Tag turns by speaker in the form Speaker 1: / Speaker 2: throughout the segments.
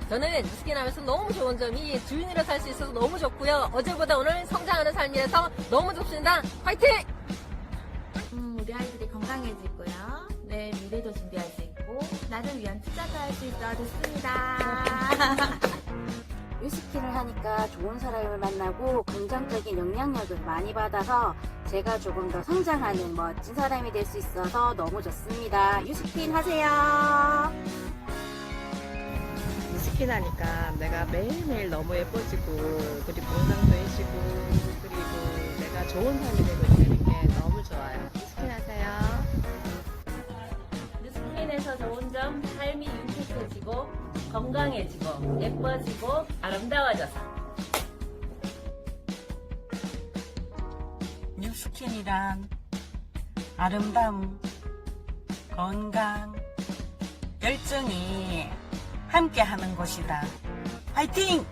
Speaker 1: 저는 뉴스킨 하면서 너무 좋은 점이 주인으로 살 수 있어서 너무 좋고요. 어제보다 오늘 성장하는 삶이라서 너무 좋습니다. 화이팅!
Speaker 2: 우리 아이들이 건강해지고요. 내 미래도 준비할 수 있고 나를 위한 투자도 할 수 있어 좋습니다.
Speaker 3: 위스키를 하니까 좋은 사람을 만나고 긍정적인 영향력을 많이 받아서 제가 조금 더 성장하는 멋진 사람이 될 수 있어서 너무 좋습니다. 위스키 하세요.
Speaker 4: 스킨 하니까 내가 매일매일 너무 예뻐지고 그리고 건강도 해지고 그리고 내가 좋은 삶이 되고 있는 게 너무 좋아요. 스킨 하세요.
Speaker 5: 뉴스킨에서 좋은 점 삶이 윤택해지고 건강해지고 예뻐지고 아름다워져서
Speaker 6: 뉴스킨이란 아름다움, 건강, 열정이 함께 하는 곳이다. 화이팅!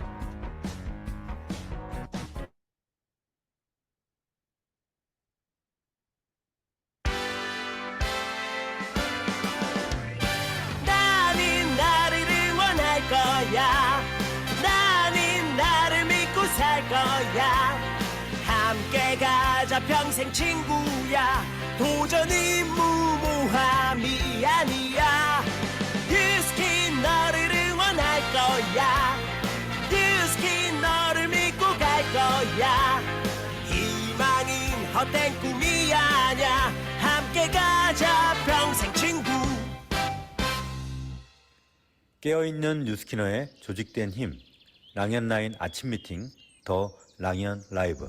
Speaker 6: 나는 나를 응원할 거야. 나는 나를 믿고 살 거야. 함께 가자 평생 친구야. 도전은 무모함이 아니야. 뉴스킨 너를 응원할 거야. 뉴스킨 너를 믿고 갈 거야. 희망은 헛된 꿈이 아냐. 함께 가자 평생 친구.
Speaker 7: 깨어있는 뉴스키너의 조직된 힘, 랑연라인 아침 미팅, 더 랑연 라이브.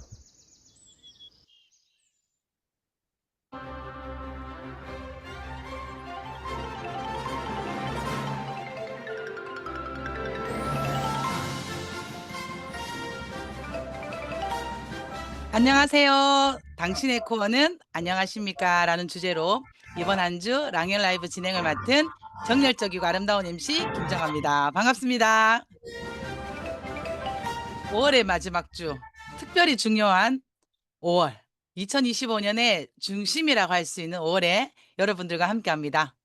Speaker 8: 안녕하세요. 당신의 코어는 안녕하십니까? 라는 주제로 이번 한 주 랑연 라이브 진행을 맡은 정열적이고 아름다운 MC 김정아입니다. 반갑습니다. 5월의 마지막 주, 특별히 중요한 5월, 2025년의 중심이라고 할 수 있는 5월에 여러분들과 함께합니다.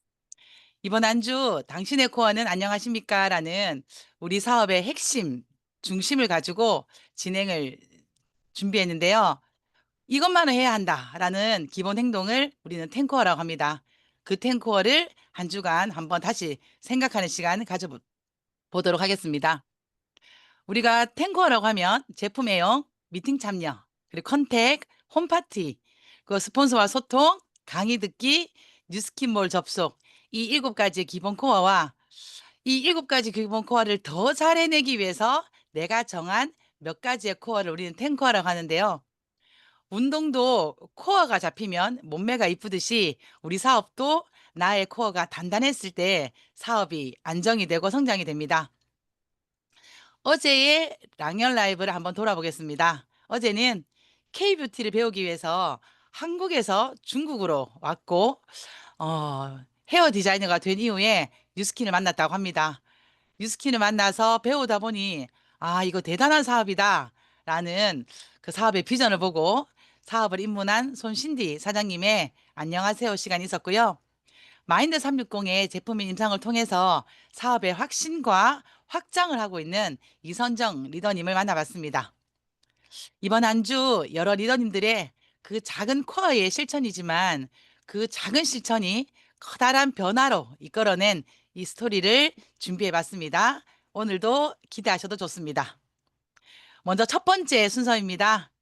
Speaker 8: 이번 한 주 당신의 코어는 안녕하십니까? 라는 우리 사업의 핵심, 중심을 가지고 진행을 준비했는데요. 이것만은 해야 한다라는 기본 행동을 우리는 탱코어라고 합니다. 그 탱코어를 한 주간 한번 다시 생각하는 시간 가져보도록 하겠습니다. 우리가 탱코어라고 하면 제품 애용, 미팅 참여, 그리고 컨택, 홈파티, 그 스폰서와 소통, 강의 듣기, 뉴스킨몰 접속, 이 7가지의 기본 코어와 이 7가지 기본 코어를 더 잘 해내기 위해서 내가 정한 몇 가지의 코어를 우리는 탱코어라고 하는데요. 운동도 코어가 잡히면 몸매가 이쁘듯이 우리 사업도 나의 코어가 단단했을 때 사업이 안정이 되고 성장이 됩니다. 어제의 랑연 라이브를 한번 돌아보겠습니다. 어제는 K뷰티를 배우기 위해서 한국에서 중국으로 왔고 헤어 디자이너가 된 이후에 뉴스킨을 만났다고 합니다. 뉴스킨을 만나서 배우다 보니 이거 대단한 사업이다 라는 그 사업의 비전을 보고 사업을 입문한 손신디 사장님의 안녕하세요 시간이 있었고요. 마인드 360의 제품인 임상을 통해서 사업의 확신과 확장을 하고 있는 이선정 리더님을 만나봤습니다. 이번 한 주 여러 리더님들의 그 작은 코어의 실천이지만 그 작은 실천이 커다란 변화로 이끌어낸 이 스토리를 준비해봤습니다. 오늘도 기대하셔도 좋습니다. 먼저 첫 번째 순서입니다.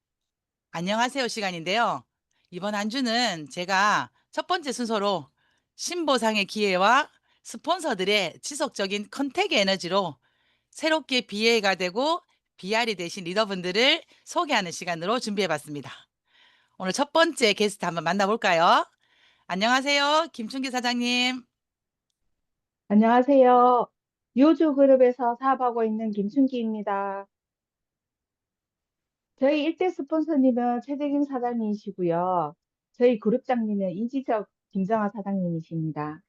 Speaker 8: 안녕하세요 시간인데요. 이번 한 주는 제가 첫 번째 순서로 신보상의 기회와 스폰서들의 지속적인 컨택의 에너지로 새롭게 BA가 되고 BR이 되신 리더분들을 소개하는 시간으로 준비해봤습니다. 오늘 첫 번째 게스트 한번 만나볼까요? 안녕하세요. 김춘기 사장님.
Speaker 9: 안녕하세요. 유주그룹에서 사업하고 있는 김춘기입니다. 저희 일대 스폰서님은 최재경 사장님이시고요. 저희 그룹장님은 이지적 김정아 사장님이십니다.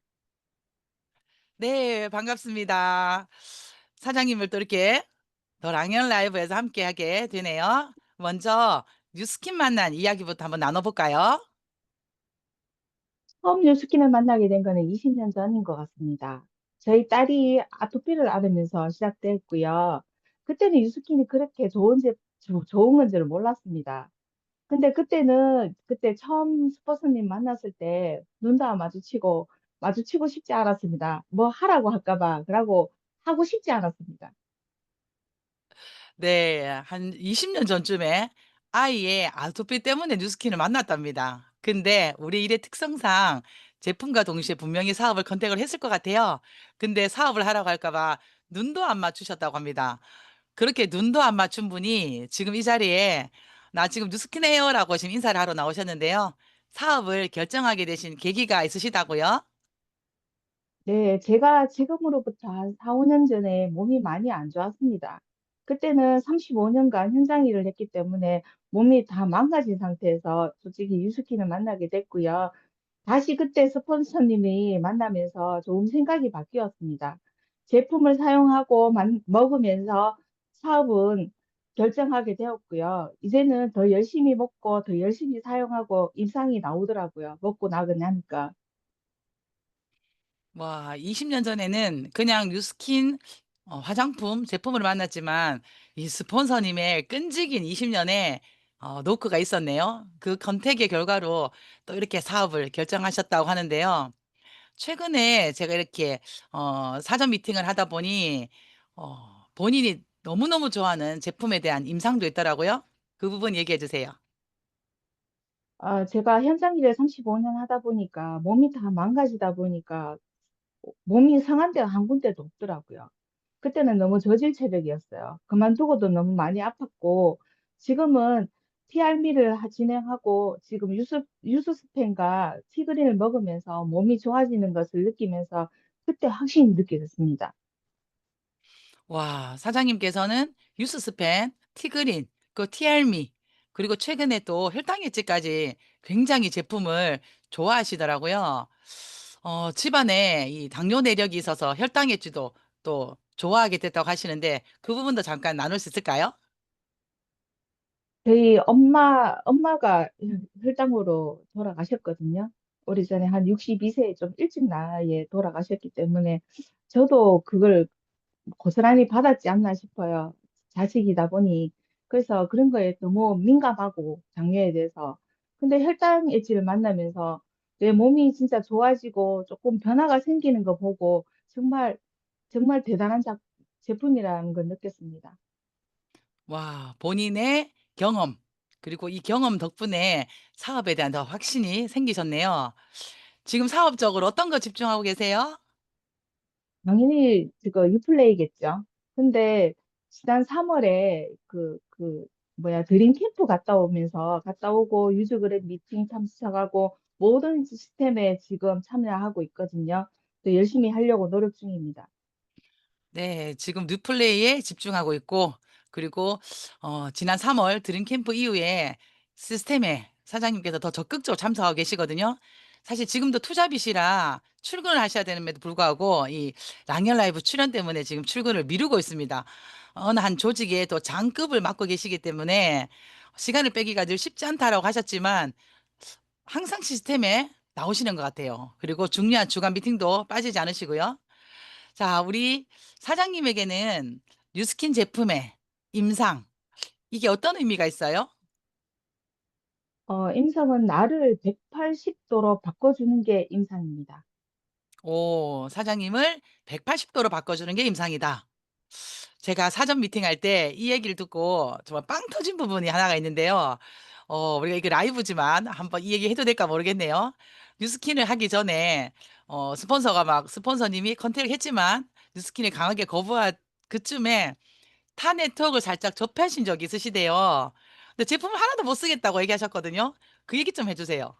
Speaker 8: 네, 반갑습니다. 사장님을 또 이렇게 더 랑연 라이브에서 함께하게 되네요. 먼저 뉴스킨 만난 이야기부터 한번 나눠볼까요?
Speaker 9: 처음 유스킨을 만나게 된 거는 20년 전인 것 같습니다. 저희 딸이 아토피를 앓으면서 시작됐고요. 그때는 유스킨이 그렇게 좋은 건지를 몰랐습니다. 근데 그때 처음 스포츠님 만났을 때 눈도 안 마주치고 싶지 않았습니다. 뭐 하라고 할까봐. 그러고 하고 싶지 않았습니다.
Speaker 8: 네. 한 20년 전쯤에 아이의 아토피 때문에 뉴스킨을 만났답니다. 근데 우리 일의 특성상 제품과 동시에 분명히 사업을 컨택을 했을 것 같아요. 근데 사업을 하라고 할까 봐 눈도 안 맞추셨다고 합니다. 그렇게 눈도 안 맞춘 분이 지금 이 자리에 "나 지금 뉴스킨 해요."라고 지금 인사를 하러 나오셨는데요. 사업을 결정하게 되신 계기가 있으시다고요?
Speaker 9: 네, 제가 지금으로부터 한 4, 5년 전에 몸이 많이 안 좋았습니다. 그때는 35년간 현장 일을 했기 때문에 몸이 다 망가진 상태에서 솔직히 유스킨을 만나게 됐고요. 다시 그때 스폰서님이 만나면서 조금 생각이 바뀌었습니다. 제품을 사용하고 먹으면서 사업은 결정하게 되었고요. 이제는 더 열심히 먹고 더 열심히 사용하고 임상이 나오더라고요. 먹고 나고 나니까.
Speaker 8: 와, 20년 전에는 그냥 뉴스킨 화장품 제품을 만났지만 이 스폰서님의 끈질긴 20년의 노크가 있었네요. 그 컨택의 결과로 또 이렇게 사업을 결정하셨다고 하는데요. 최근에 제가 이렇게 사전 미팅을 하다 보니 본인이 너무너무 좋아하는 제품에 대한 임상도 있더라고요. 그 부분 얘기해 주세요.
Speaker 9: 제가 현장 일을 35년 하다 보니까 몸이 다 망가지다 보니까 몸이 상한 데가 한 군데도 없더라고요. 그때는 너무 저질 체력이었어요. 그만두고도 너무 많이 아팠고, 지금은 TRM를 진행하고, 지금 유스스펜과 티그린을 먹으면서 몸이 좋아지는 것을 느끼면서 그때 확신이 느껴졌습니다.
Speaker 8: 와, 사장님께서는 유스스펜, 티그린, 그 티알미, 그리고 최근에 또 혈당 예치까지 굉장히 제품을 좋아하시더라고요. 집안에 이 당뇨 내력이 있어서 혈당 예치도 또 좋아하게 됐다고 하시는데 그 부분도 잠깐 나눌 수 있을까요?
Speaker 9: 저희 엄마가 혈당으로 돌아가셨거든요. 오래전에 한 62세 좀 일찍 나이에 돌아가셨기 때문에 저도 그걸 고스란히 받았지 않나 싶어요. 자식이다 보니. 그래서 그런 거에 너무 민감하고, 장녀에 대해서. 근데 혈당 엣지를 만나면서 내 몸이 진짜 좋아지고 조금 변화가 생기는 거 보고 정말, 정말 대단한 제품이라는 걸 느꼈습니다.
Speaker 8: 와, 본인의 경험, 그리고 이 경험 덕분에 사업에 대한 더 확신이 생기셨네요. 지금 사업적으로 어떤 거 집중하고 계세요?
Speaker 9: 당연히 그거 유플레이겠죠. 근데 지난 3월에 드림 캠프 갔다 오고 유즈그룹 미팅 참석하고 모든 시스템에 지금 참여하고 있거든요. 또 열심히 하려고 노력 중입니다.
Speaker 8: 네. 지금 뉴플레이에 집중하고 있고 그리고 지난 3월 드림 캠프 이후에 시스템에 사장님께서 더 적극적으로 참석하고 계시거든요. 사실 지금도 투잡이시라 출근을 하셔야 되는데도 불구하고 이 랑년 라이브 출연 때문에 지금 출근을 미루고 있습니다. 어느 한 조직에 또 장급을 맡고 계시기 때문에 시간을 빼기가 늘 쉽지 않다라고 하셨지만 항상 시스템에 나오시는 것 같아요. 그리고 중요한 주간 미팅도 빠지지 않으시고요. 자, 우리 사장님에게는 뉴스킨 제품의 임상, 이게 어떤 의미가 있어요?
Speaker 9: 임상은 나를 180도로 바꿔주는 게 임상입니다.
Speaker 8: 오, 사장님을 180도로 바꿔주는 게 임상이다. 제가 사전 미팅할 때 이 얘기를 듣고 정말 빵 터진 부분이 하나가 있는데요. 우리가 이게 라이브지만 한번 이 얘기 해도 될까 모르겠네요. 뉴스킨을 하기 전에 스폰서가 막 스폰서님이 컨택을 했지만 뉴스킨을 강하게 거부할 그쯤에 타 네트워크를 살짝 접하신 적이 있으시대요. 근데 제품을 하나도 못 쓰겠다고 얘기하셨거든요. 그 얘기 좀 해주세요.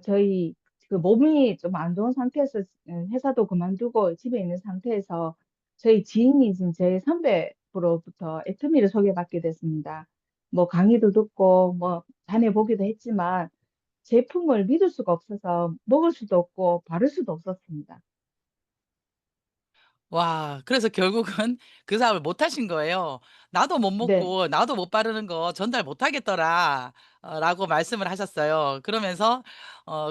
Speaker 9: 저희 그 몸이 좀 안 좋은 상태에서 회사도 그만두고 집에 있는 상태에서 저희 지인이신 제 선배로부터 애터미를 소개받게 됐습니다. 뭐 강의도 듣고 뭐 다녀보기도 했지만 제품을 믿을 수가 없어서 먹을 수도 없고 바를 수도 없었습니다.
Speaker 8: 와, 그래서 결국은 그 사업을 못 하신 거예요. "나도 못
Speaker 9: 네,
Speaker 8: 먹고 나도 못 바르는 거 전달 못 하겠더라." 라고 말씀을 하셨어요. 그러면서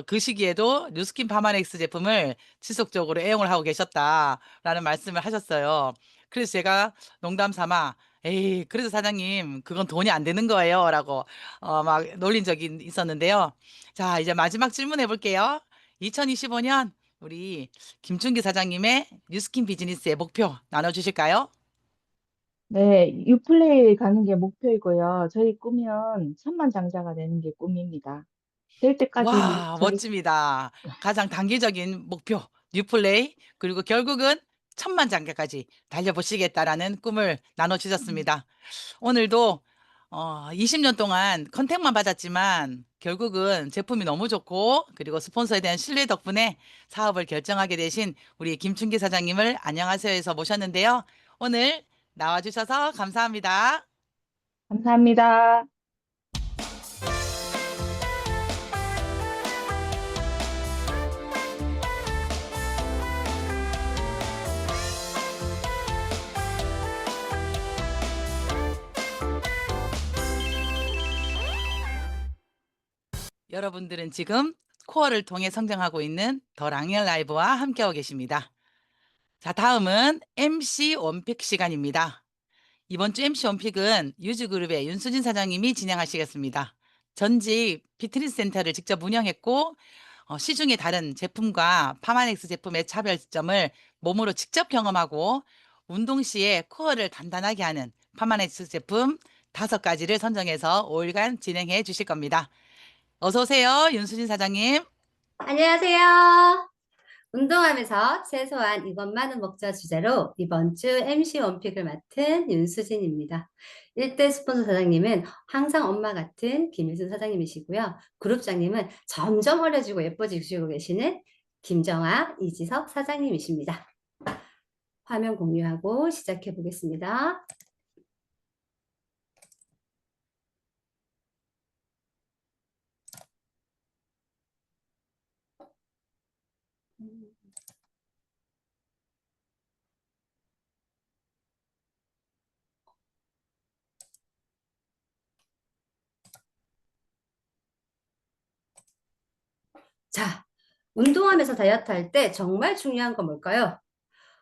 Speaker 8: 그 시기에도 뉴스킨 파마넥스 제품을 지속적으로 애용을 하고 계셨다라는 말씀을 하셨어요. 그래서 제가 농담 삼아 "에이, 그래도 사장님 그건 돈이 안 되는 거예요."라고 막 놀린 적이 있었는데요. 자, 이제 마지막 질문해 볼게요. 2025년 우리 김춘기 사장님의 뉴스킨 비즈니스의 목표 나눠주실까요?
Speaker 9: 네, 유플레이 가는 게 목표이고요. 저희 꿈은 천만장자가 되는 게 꿈입니다. 될 때까지
Speaker 8: 와,
Speaker 9: 저희
Speaker 8: 멋집니다. 가장 단기적인 목표, 뉴플레이, 그리고 결국은 천만장자까지 달려보시겠다라는 꿈을 나눠주셨습니다. 오늘도 20년 동안 컨택만 받았지만 결국은 제품이 너무 좋고 그리고 스폰서에 대한 신뢰 덕분에 사업을 결정하게 되신 우리 김춘기 사장님을 안녕하세요에서 모셨는데요. 오늘 나와주셔서 감사합니다.
Speaker 9: 감사합니다.
Speaker 8: 여러분들은 지금 코어를 통해 성장하고 있는 더 랑엘 라이브와 함께하고 계십니다. 자, 다음은 MC 원픽 시간입니다. 이번 주 MC 원픽은 유즈그룹의 윤수진 사장님이 진행하시겠습니다. 전직 피트니스 센터를 직접 운영했고 시중의 다른 제품과 파마넥스 제품의 차별점을 몸으로 직접 경험하고 운동 시에 코어를 단단하게 하는 파마넥스 제품 5가지를 선정해서 5일간 진행해 주실 겁니다. 어서 오세요, 윤수진 사장님.
Speaker 10: 안녕하세요. 운동하면서 최소한 이것만은 먹자 주제로 이번 주 MC 원픽을 맡은 윤수진입니다. 1대 스폰서 사장님은 항상 엄마 같은 김일순 사장님이시고요. 그룹장님은 점점 어려지고 예뻐지시고 계시는 김정아, 이지석 사장님이십니다. 화면 공유하고 시작해 보겠습니다. 자, 운동하면서 다이어트 할 때 정말 중요한 건 뭘까요?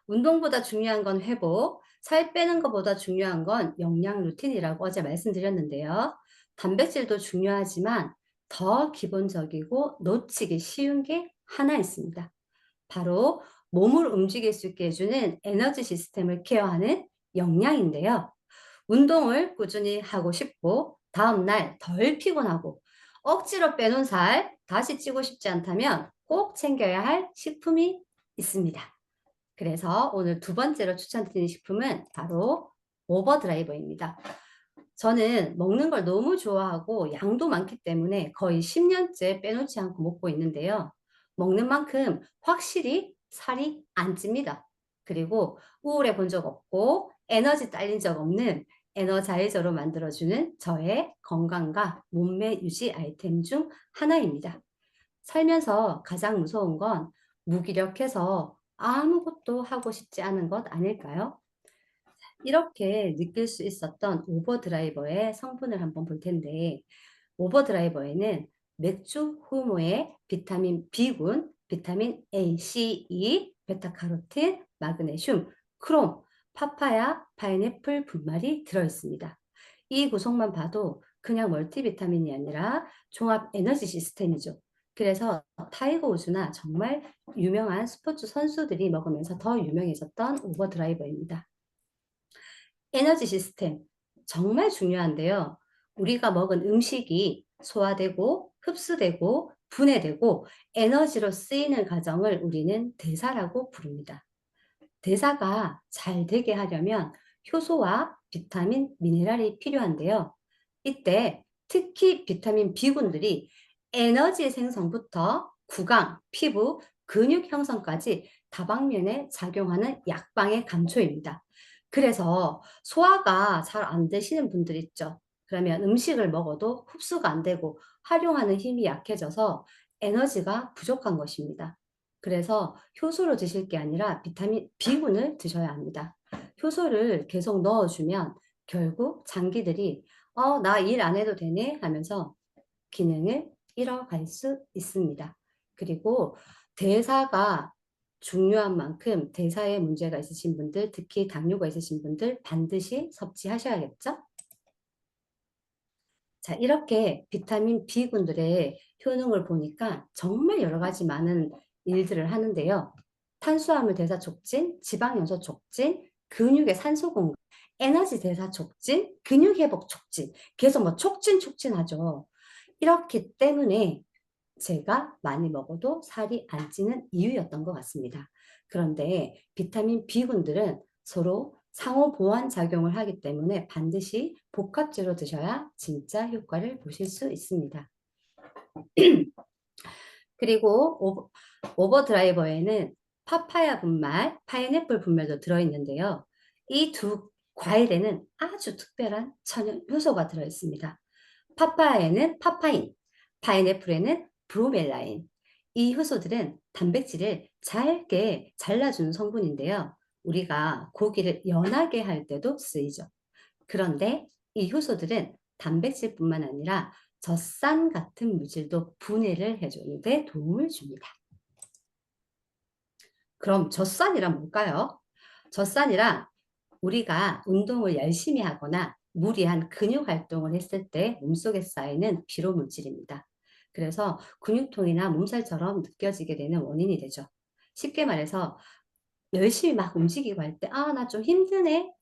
Speaker 10: 운동보다 중요한 건 회복, 살 빼는 것보다 중요한 건 영양 루틴이라고 어제 말씀드렸는데요. 단백질도 중요하지만 더 기본적이고 놓치기 쉬운 게 하나 있습니다. 바로 몸을 움직일 수 있게 해주는 에너지 시스템을 케어하는 영양인데요. 운동을 꾸준히 하고 싶고 다음날 덜 피곤하고 억지로 빼놓은 살 다시 찌고 싶지 않다면 꼭 챙겨야 할 식품이 있습니다. 그래서 오늘 두 번째로 추천드리는 식품은 바로 오버드라이버입니다. 저는 먹는 걸 너무 좋아하고 양도 많기 때문에 거의 10년째 빼놓지 않고 먹고 있는데요. 먹는 만큼 확실히 살이 안 찝니다. 그리고 우울해 본 적 없고 에너지 딸린 적 없는 에너자이저로 만들어주는 저의 건강과 몸매 유지 아이템 중 하나입니다. 살면서 가장 무서운 건 무기력해서 아무것도 하고 싶지 않은 것 아닐까요? 이렇게 느낄 수 있었던 오버드라이버의 성분을 한번 볼 텐데, 오버드라이버에는 맥주 효모의 비타민 B군, 비타민 A, C, E, 베타카로틴, 마그네슘, 크롬, 파파야, 파인애플 분말이 들어있습니다. 이 구성만 봐도 그냥 멀티비타민이 아니라 종합 에너지 시스템이죠. 그래서 타이거 우즈나 정말 유명한 스포츠 선수들이 먹으면서 더 유명해졌던 오버드라이버입니다. 에너지 시스템 정말 중요한데요. 우리가 먹은 음식이 소화되고 흡수되고 분해되고 에너지로 쓰이는 과정을 우리는 대사라고 부릅니다. 대사가 잘 되게 하려면 효소와 비타민, 미네랄이 필요한데요. 이때 특히 비타민 B군들이 에너지 생성부터 구강, 피부, 근육 형성까지 다방면에 작용하는 약방의 감초입니다. 그래서 소화가 잘 안 되시는 분들 있죠. 그러면 음식을 먹어도 흡수가 안 되고 활용하는 힘이 약해져서 에너지가 부족한 것입니다. 그래서 효소로 드실 게 아니라 비타민 B군을 드셔야 합니다. 효소를 계속 넣어주면 결국 장기들이 나 일 안 해도 되네 하면서 기능을 잃어갈 수 있습니다. 그리고 대사가 중요한 만큼 대사에 문제가 있으신 분들, 특히 당뇨가 있으신 분들 반드시 섭취하셔야겠죠? 자, 이렇게 비타민 B군들의 효능을 보니까 정말 여러 가지 많은 일들을 하는데요. 탄수화물 대사 촉진, 지방 연소 촉진, 근육의 산소 공급, 에너지 대사 촉진, 근육 회복 촉진, 계속 뭐 촉진하죠. 이렇기 때문에 제가 많이 먹어도 살이 안 찌는 이유였던 것 같습니다. 그런데 비타민 B군들은 서로 상호 보완 작용을 하기 때문에 반드시 복합제로 드셔야 진짜 효과를 보실 수 있습니다. 그리고 오버드라이버에는 파파야 분말, 파인애플 분말도 들어있는데요. 이 두 과일에는 아주 특별한 천연 효소가 들어있습니다. 파파야에는 파파인, 파인애플에는 브로멜라인. 이 효소들은 단백질을 잘게 잘라주는 성분인데요. 우리가 고기를 연하게 할 때도 쓰이죠. 그런데 이 효소들은 단백질뿐만 아니라 젖산 같은 물질도 분해를 해주는 데 도움을 줍니다. 그럼 젖산이란 뭘까요? 젖산이란 우리가 운동을 열심히 하거나 무리한 근육 활동을 했을 때 몸속에 쌓이는 피로 물질입니다. 그래서 근육통이나 몸살처럼 느껴지게 되는 원인이 되죠. 쉽게 말해서 열심히 막 움직이고 할 때 나 좀 힘드네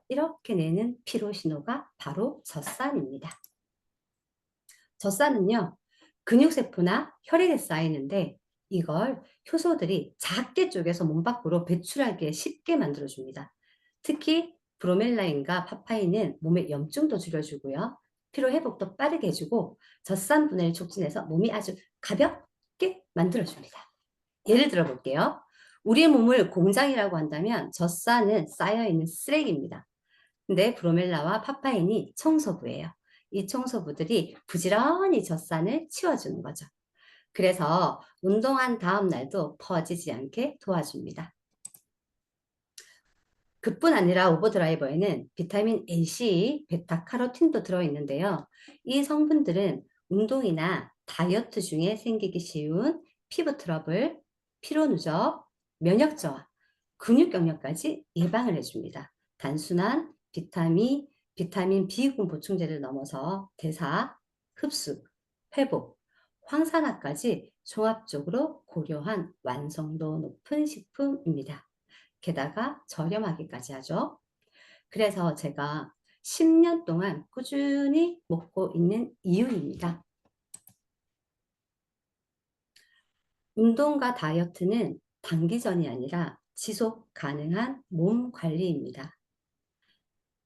Speaker 10: 이렇게 내는 피로 신호가 바로 젖산입니다. 젖산은요 근육세포나 혈액에 쌓이는데 이걸 효소들이 작게 쪼개서 몸 밖으로 배출하기에 쉽게 만들어줍니다. 특히 브로멜라인과 파파인은 몸의 염증도 줄여주고요. 피로 회복도 빠르게 해주고 젖산 분해를 촉진해서 몸이 아주 가볍게 만들어줍니다. 예를 들어 볼게요. 우리의 몸을 공장이라고 한다면 젖산은 쌓여있는 쓰레기입니다. 근데 브로멜라와 파파인이 청소부예요. 이 청소부들이 부지런히 젖산을 치워주는 거죠. 그래서 운동한 다음 날도 퍼지지 않게 도와줍니다. 그뿐 아니라 오버드라이버에는 비타민 A, C, 베타카로틴도 들어있는데요. 이 성분들은 운동이나 다이어트 중에 생기기 쉬운 피부 트러블, 피로 누적, 면역 저하, 근육 경련까지 예방을 해줍니다. 단순한 비타민 B군 보충제를 넘어서 대사, 흡수, 회복, 황산화까지 종합적으로 고려한 완성도 높은 식품입니다. 게다가 저렴하기까지 하죠. 그래서 제가 10년 동안 꾸준히 먹고 있는 이유입니다. 운동과 다이어트는 단기전이 아니라 지속 가능한 몸 관리입니다.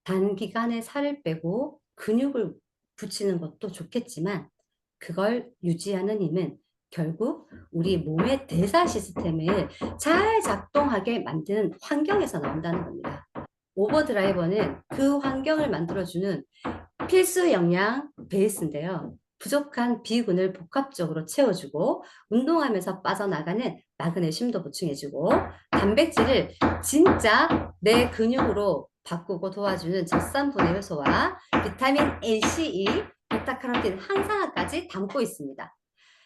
Speaker 10: 단기간에 살을 빼고 근육을 붙이는 것도 좋겠지만 그걸 유지하는 힘은 결국 우리 몸의 대사 시스템을 잘 작동하게 만드는 환경에서 나온다는 겁니다. 오버드라이버는 그 환경을 만들어주는 필수 영양 베이스인데요. 부족한 B군을 복합적으로 채워주고 운동하면서 빠져나가는 마그네슘도 보충해주고 단백질을 진짜 내 근육으로 바꾸고 도와주는 젖산 분해 효소와 비타민 A, C, 베타카로틴 항산화까지 담고 있습니다.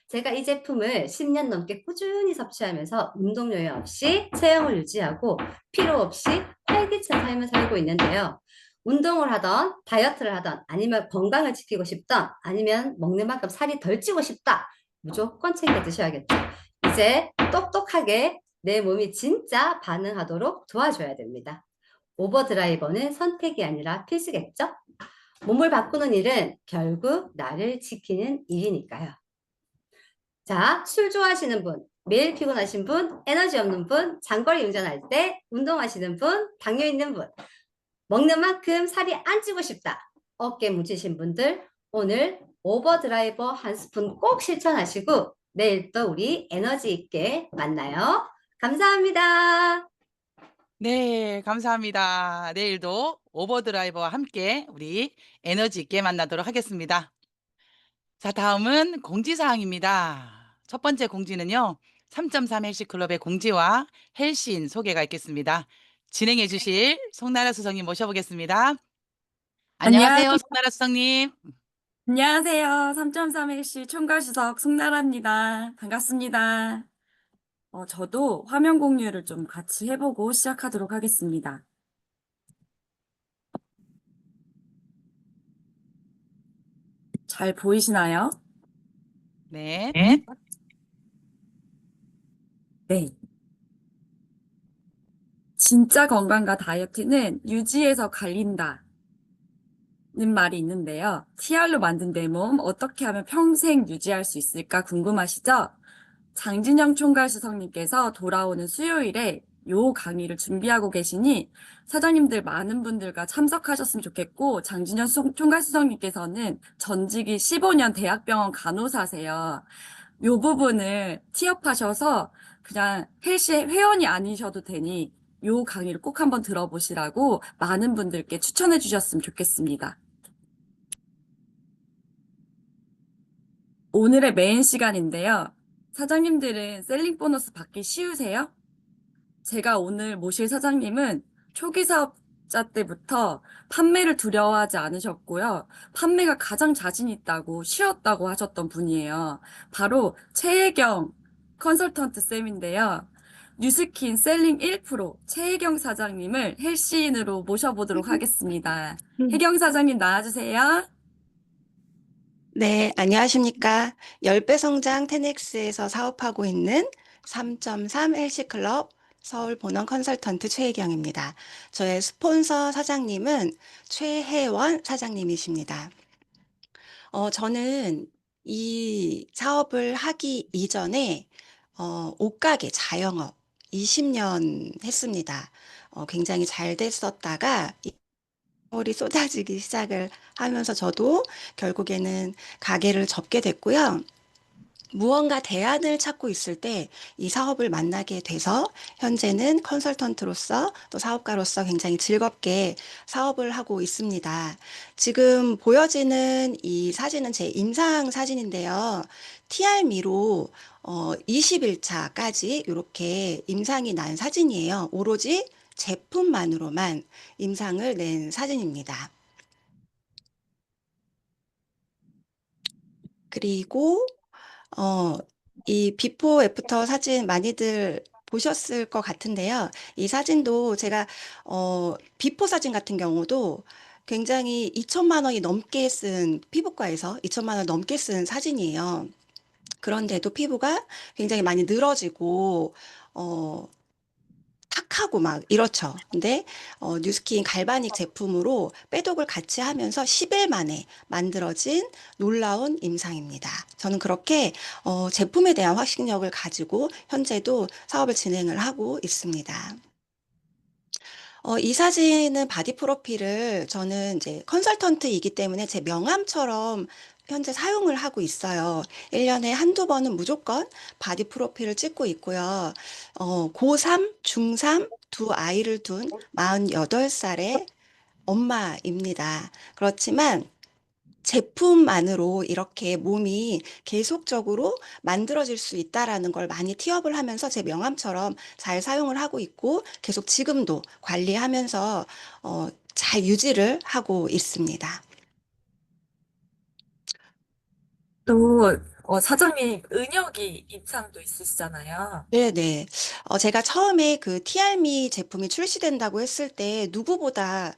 Speaker 10: 제가 이 제품을 10년 넘게 꾸준히 섭취하면서 운동 요요 없이 체형을 유지하고 피로 없이 활기찬 삶을 살고 있는데요. 운동을 하던 다이어트를 하던 아니면 건강을 지키고 싶던 아니면 먹는 만큼 살이 덜 찌고 싶다. 무조건 챙겨 드셔야겠죠. 이제 똑똑하게 내 몸이 진짜 반응하도록 도와줘야 됩니다. 오버드라이버는 선택이 아니라 필수겠죠? 몸을 바꾸는 일은 결국 나를 지키는 일이니까요. 자, 술 좋아하시는 분, 매일 피곤하신 분, 에너지 없는 분, 장거리 운전할 때 운동하시는 분, 당뇨 있는 분, 먹는 만큼 살이 안 찌고 싶다. 어깨 뭉치신 분들 오늘 오버드라이버 한 스푼 꼭 실천하시고 내일 또 우리 에너지 있게 만나요. 감사합니다.
Speaker 8: 네, 감사합니다. 내일도 오버드라이버와 함께 우리 에너지 있게 만나도록 하겠습니다. 자, 다음은 공지사항입니다. 첫 번째 공지는요. 3.3 헬스클럽의 공지와 헬스인 소개가 있겠습니다. 진행해 주실 송나라 수석님 모셔보겠습니다. 안녕하세요, 송나라 수석님.
Speaker 11: 안녕하세요. 3.3일시 총괄수석 송나라입니다. 반갑습니다. 저도 화면 공유를 좀 같이 해보고 시작하도록 하겠습니다. 잘 보이시나요?
Speaker 8: 네.
Speaker 11: 네. 진짜 건강과 다이어트는 유지해서 갈린다. 는 말이 있는데요. TR로 만든 내 몸 어떻게 하면 평생 유지할 수 있을까 궁금하시죠? 장진영 총괄수석님께서 돌아오는 수요일에 요 강의를 준비하고 계시니 사장님들 많은 분들과 참석하셨으면 좋겠고, 장진영 총괄수석님께서는 전직이 15년 대학병원 간호사세요. 요 부분을 티업하셔서 그냥 헬스 회원이 아니셔도 되니 요 강의를 꼭 한번 들어보시라고 많은 분들께 추천해 주셨으면 좋겠습니다. 오늘의 메인 시간인데요. 사장님들은 셀링 보너스 받기 쉬우세요? 제가 오늘 모실 사장님은 초기 사업자 때부터 판매를 두려워하지 않으셨고요. 판매가 가장 자신 있다고 쉬웠다고 하셨던 분이에요. 바로 최혜경 컨설턴트 쌤인데요. 뉴스킨 셀링 1% 최혜경 사장님을 헬스인으로 모셔보도록 하겠습니다. 혜경 사장님 나와주세요.
Speaker 12: 네, 안녕하십니까. 10배 성장 10X에서 사업하고 있는 3.3 헬스클럽 서울 본원 컨설턴트 최혜경입니다. 저의 스폰서 사장님은 최혜원 사장님이십니다. 저는 이 사업을 하기 이전에 옷가게 자영업 20년 했습니다. 굉장히 잘 됐었다가 세월이 쏟아지기 시작을 하면서 저도 결국에는 가게를 접게 됐고요. 무언가 대안을 찾고 있을 때 이 사업을 만나게 돼서 현재는 컨설턴트로서 또 사업가로서 굉장히 즐겁게 사업을 하고 있습니다. 지금 보여지는 이 사진은 제 임상 사진인데요. TR미로 20일차까지 이렇게 임상이 난 사진이에요. 오로지 제품만으로만 임상을 낸 사진입니다. 그리고 이 비포 애프터 사진 많이들 보셨을 것 같은데요. 이 사진도 제가 비포 사진 같은 경우도 굉장히 2천만 원이 넘게 쓴 피부과에서 2천만 원 넘게 쓴 사진이에요. 그런데도 피부가 굉장히 많이 늘어지고 탁하고 막 이렇죠. 근데 뉴스킨 갈바닉 제품으로 빼독을 같이 하면서 10일 만에 만들어진 놀라운 임상입니다. 저는 그렇게 제품에 대한 확신력을 가지고 현재도 사업을 진행을 하고 있습니다. 이 사진은 바디 프로필을 저는 이제 컨설턴트이기 때문에 제 명함처럼 현재 사용을 하고 있어요. 1년에 한두 번은 무조건 바디 프로필을 찍고 있고요. 고3, 중3 두 아이를 둔 48살의 엄마입니다. 그렇지만 제품만으로 이렇게 몸이 계속적으로 만들어질 수 있다라는 걸 많이 티업을 하면서 제 명함처럼 잘 사용을 하고 있고 계속 지금도 관리하면서 잘 유지를 하고 있습니다.
Speaker 11: 또 사장님 은혁이 임상도 있으시잖아요.
Speaker 12: 네네. 제가 처음에 그 티알미 제품이 출시된다고 했을 때 누구보다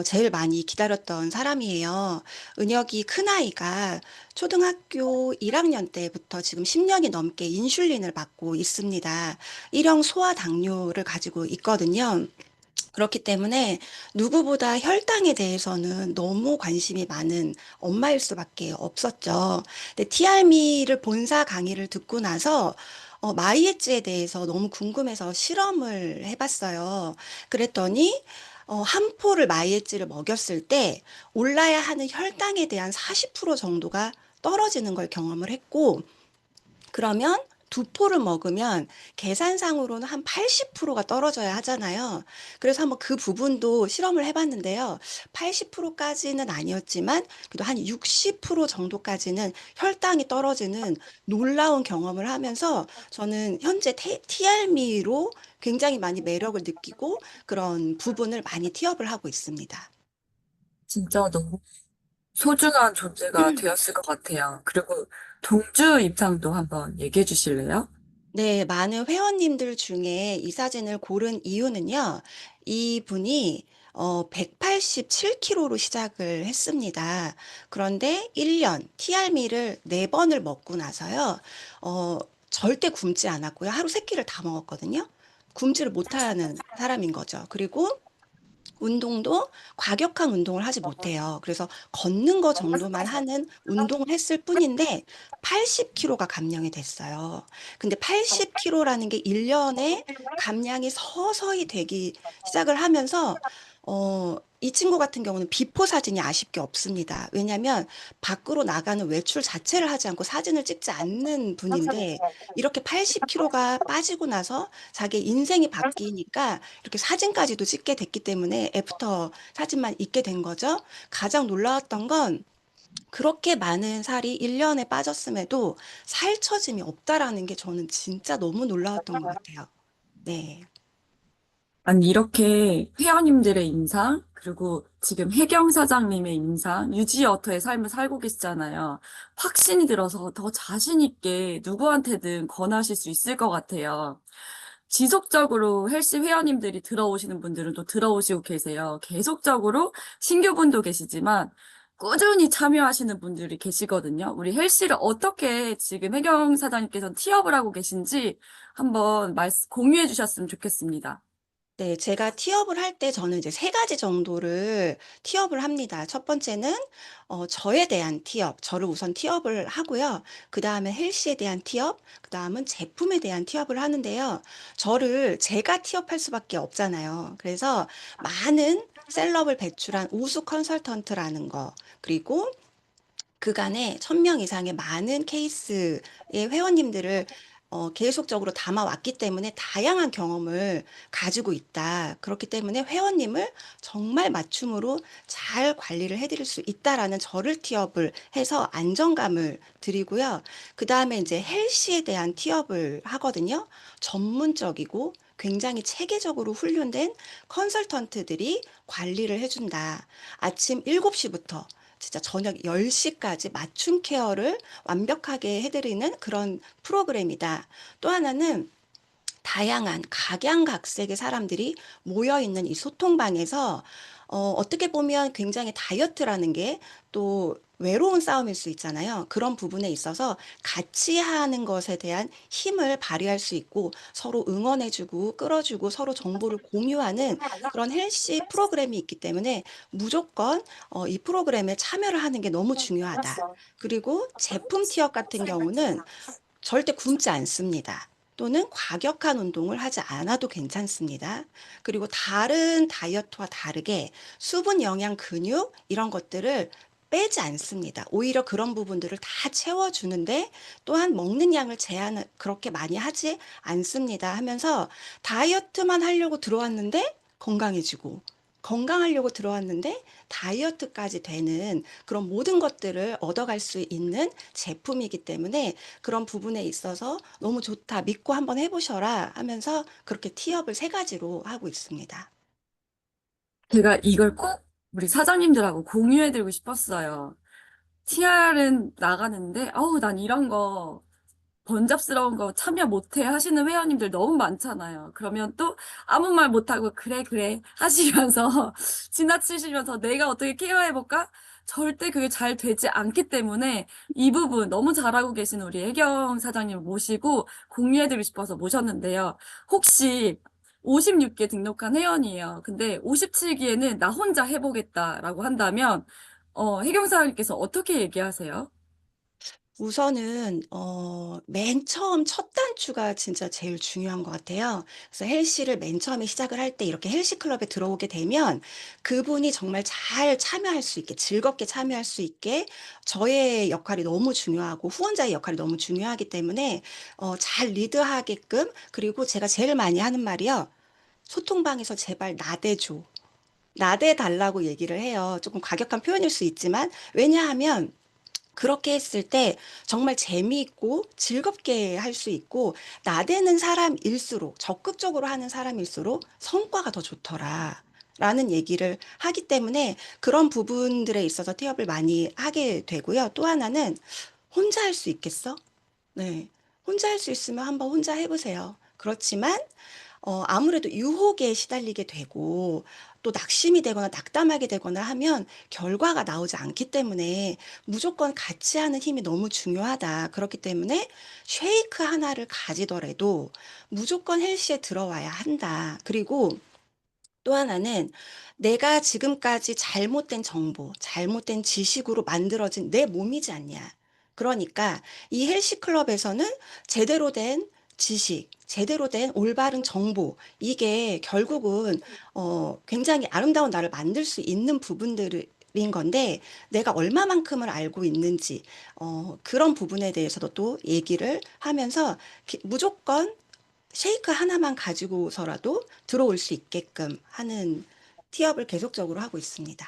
Speaker 12: 제일 많이 기다렸던 사람이에요. 은혁이 큰아이가 초등학교 1학년 때부터 지금 10년이 넘게 인슐린을 받고 있습니다. 1형 소아당뇨를 가지고 있거든요. 그렇기 때문에 누구보다 혈당에 대해서는 너무 관심이 많은 엄마일 수밖에 없었죠. 근데 티알미를 본사 강의를 듣고 나서 마이애지에 대해서 너무 궁금해서 실험을 해봤어요. 그랬더니 한 포를 마이애지를 먹였을 때 올라야 하는 혈당에 대한 40% 정도가 떨어지는 걸 경험을 했고, 그러면 두 포를 먹으면 계산상으로는 한 80%가 떨어져야 하잖아요. 그래서 한번 그 부분도 실험을 해봤는데요. 80%까지는 아니었지만 그래도 한 60% 정도까지는 혈당이 떨어지는 놀라운 경험을 하면서 저는 현재 TR미로 굉장히 많이 매력을 느끼고 그런 부분을 많이 티업을 하고 있습니다.
Speaker 11: 진짜 너무 소중한 존재가 되었을 것 같아요. 그리고 동주 입장도 한번 얘기해 주실래요?
Speaker 12: 네, 많은 회원님들 중에 이 사진을 고른 이유는요. 이분이 187kg로 시작을 했습니다. 그런데 1년 TR미를 4번을 먹고 나서요. 절대 굶지 않았고요. 하루 3끼를 다 먹었거든요. 굶지를 못하는 사람인 거죠. 그리고 운동도 과격한 운동을 하지 못해요. 그래서 걷는 거 정도만 하는 운동을 했을 뿐인데 80kg가 감량이 됐어요. 근데 80kg라는 게 1년에 감량이 서서히 되기 시작을 하면서 이 친구 같은 경우는 비포 사진이 아쉽게 없습니다. 왜냐하면 밖으로 나가는 외출 자체를 하지 않고 사진을 찍지 않는 분인데 이렇게 80kg가 빠지고 나서 자기의 인생이 바뀌니까 이렇게 사진까지도 찍게 됐기 때문에 애프터 사진만 있게 된 거죠. 가장 놀라웠던 건 그렇게 많은 살이 1년에 빠졌음에도 살처짐이 없다라는 게 저는 진짜 너무 놀라웠던 것 같아요. 네.
Speaker 11: 아니, 이렇게 회원님들의 인상, 그리고 지금 혜경 사장님의 인상, 유지어터의 삶을 살고 계시잖아요. 확신이 들어서 더 자신 있게 누구한테든 권하실 수 있을 것 같아요. 지속적으로 헬스 회원님들이 들어오시는 분들은 또 들어오시고 계세요. 계속적으로 신규분도 계시지만 꾸준히 참여하시는 분들이 계시거든요. 우리 헬스를 어떻게 지금 혜경 사장님께서는 티업을 하고 계신지 한번 공유해 주셨으면 좋겠습니다.
Speaker 12: 네, 제가 티업을 할 때 저는 이제 3가지 정도를 티업을 합니다. 첫 번째는 저에 대한 티업, 저를 우선 티업을 하고요. 그 다음에 헬스에 대한 티업, 그 다음은 제품에 대한 티업을 하는데요. 저를 제가 티업할 수밖에 없잖아요. 그래서 많은 셀럽을 배출한 우수 컨설턴트라는 거, 그리고 그간에 1000명 이상의 많은 케이스의 회원님들을 계속적으로 담아왔기 때문에 다양한 경험을 가지고 있다. 그렇기 때문에 회원님을 정말 맞춤으로 잘 관리를 해드릴 수 있다라는 저를 티업을 해서 안정감을 드리고요. 그 다음에 이제 헬스에 대한 티업을 하거든요. 전문적이고 굉장히 체계적으로 훈련된 컨설턴트들이 관리를 해준다. 아침 7시부터 진짜 저녁 10시까지 맞춤 케어를 완벽하게 해드리는 그런 프로그램이다. 또 하나는 다양한 각양각색의 사람들이 모여있는 이 소통방에서 어떻게 보면 굉장히 다이어트라는 게 또 외로운 싸움일 수 있잖아요. 그런 부분에 있어서 같이 하는 것에 대한 힘을 발휘할 수 있고 서로 응원해주고 끌어주고 서로 정보를 공유하는 그런 헬스 프로그램이 있기 때문에 무조건 이 프로그램에 참여를 하는 게 너무 중요하다. 그리고 제품 티업 같은 경우는 절대 굶지 않습니다. 또는 과격한 운동을 하지 않아도 괜찮습니다. 그리고 다른 다이어트와 다르게 수분, 영양, 근육 이런 것들을 빼지 않습니다. 오히려 그런 부분들을 다 채워주는데 또한 먹는 양을 제한 그렇게 많이 하지 않습니다. 하면서 다이어트만 하려고 들어왔는데 건강해지고 건강하려고 들어왔는데 다이어트까지 되는 그런 모든 것들을 얻어갈 수 있는 제품이기 때문에 그런 부분에 있어서 너무 좋다. 믿고 한번 해보셔라 하면서 그렇게 티업을 3가지로 하고 있습니다.
Speaker 11: 제가 이걸 꼭 우리 사장님들하고 공유해드리고 싶었어요. TR은 나가는데, 난 이런 거, 번잡스러운 거 참여 못해 하시는 회원님들 너무 많잖아요. 그러면 또 아무 말 못하고, 그래, 그래 하시면서, 지나치시면서 내가 어떻게 케어해볼까? 절대 그게 잘 되지 않기 때문에 이 부분 너무 잘하고 계신 우리 혜경 사장님 모시고 공유해드리고 싶어서 모셨는데요. 혹시 56개 등록한 회원이에요. 근데 57기에는 나 혼자 해보겠다라고 한다면, 혜경 사장님께서 어떻게 얘기하세요?
Speaker 12: 우선은 맨 처음 첫 단추가 진짜 제일 중요한 것 같아요. 그래서 헬스를 맨 처음에 시작을 할 때 이렇게 헬스 클럽에 들어오게 되면 그분이 정말 잘 참여할 수 있게, 즐겁게 참여할 수 있게 저의 역할이 너무 중요하고 후원자의 역할이 너무 중요하기 때문에 잘 리드하게끔, 그리고 제가 제일 많이 하는 말이요. 소통방에서 제발 나대줘. 나대 달라고 얘기를 해요. 조금 과격한 표현일 수 있지만, 왜냐하면 그렇게 했을 때 정말 재미있고 즐겁게 할 수 있고, 나대는 사람일수록, 적극적으로 하는 사람일수록 성과가 더 좋더라. 라는 얘기를 하기 때문에 그런 부분들에 있어서 태업을 많이 하게 되고요. 또 하나는 혼자 할 수 있겠어? 네. 혼자 할 수 있으면 한번 혼자 해보세요. 그렇지만 아무래도 유혹에 시달리게 되고 또 낙심이 되거나 낙담하게 되거나 하면 결과가 나오지 않기 때문에 무조건 같이 하는 힘이 너무 중요하다. 그렇기 때문에 쉐이크 하나를 가지더라도 무조건 헬스에 들어와야 한다. 그리고 또 하나는 내가 지금까지 잘못된 정보, 잘못된 지식으로 만들어진 내 몸이지 않냐. 그러니까 이 헬스 클럽에서는 제대로 된 지식, 제대로 된 올바른 정보, 이게 결국은 굉장히 아름다운 나를 만들 수 있는 부분들인 건데, 내가 얼마만큼을 알고 있는지 그런 부분에 대해서도 또 얘기를 하면서 무조건 쉐이크 하나만 가지고서라도 들어올 수 있게끔 하는 티업을 계속적으로 하고 있습니다.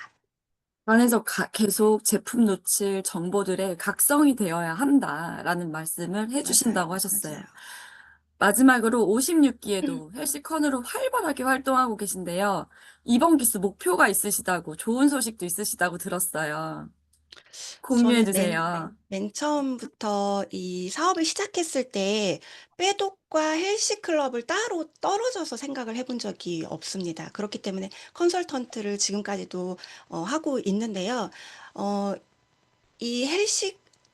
Speaker 11: 안에서 계속 제품 노출 정보들의 각성이 되어야 한다라는 말씀을 해주신다고 하셨어요.
Speaker 12: 맞아요.
Speaker 11: 마지막으로 56기에도 헬스컨으로 활발하게 활동하고 계신데요. 이번 기수 목표가 있으시다고, 좋은 소식도 있으시다고 들었어요. 공유해
Speaker 12: 저는
Speaker 11: 주세요.
Speaker 12: 맨 처음부터 이 사업을 시작했을 때 빼독과 헬스 클럽을 따로 떨어져서 생각을 해본 적이 없습니다. 그렇기 때문에 컨설턴트를 지금까지도 하고 있는데요. 이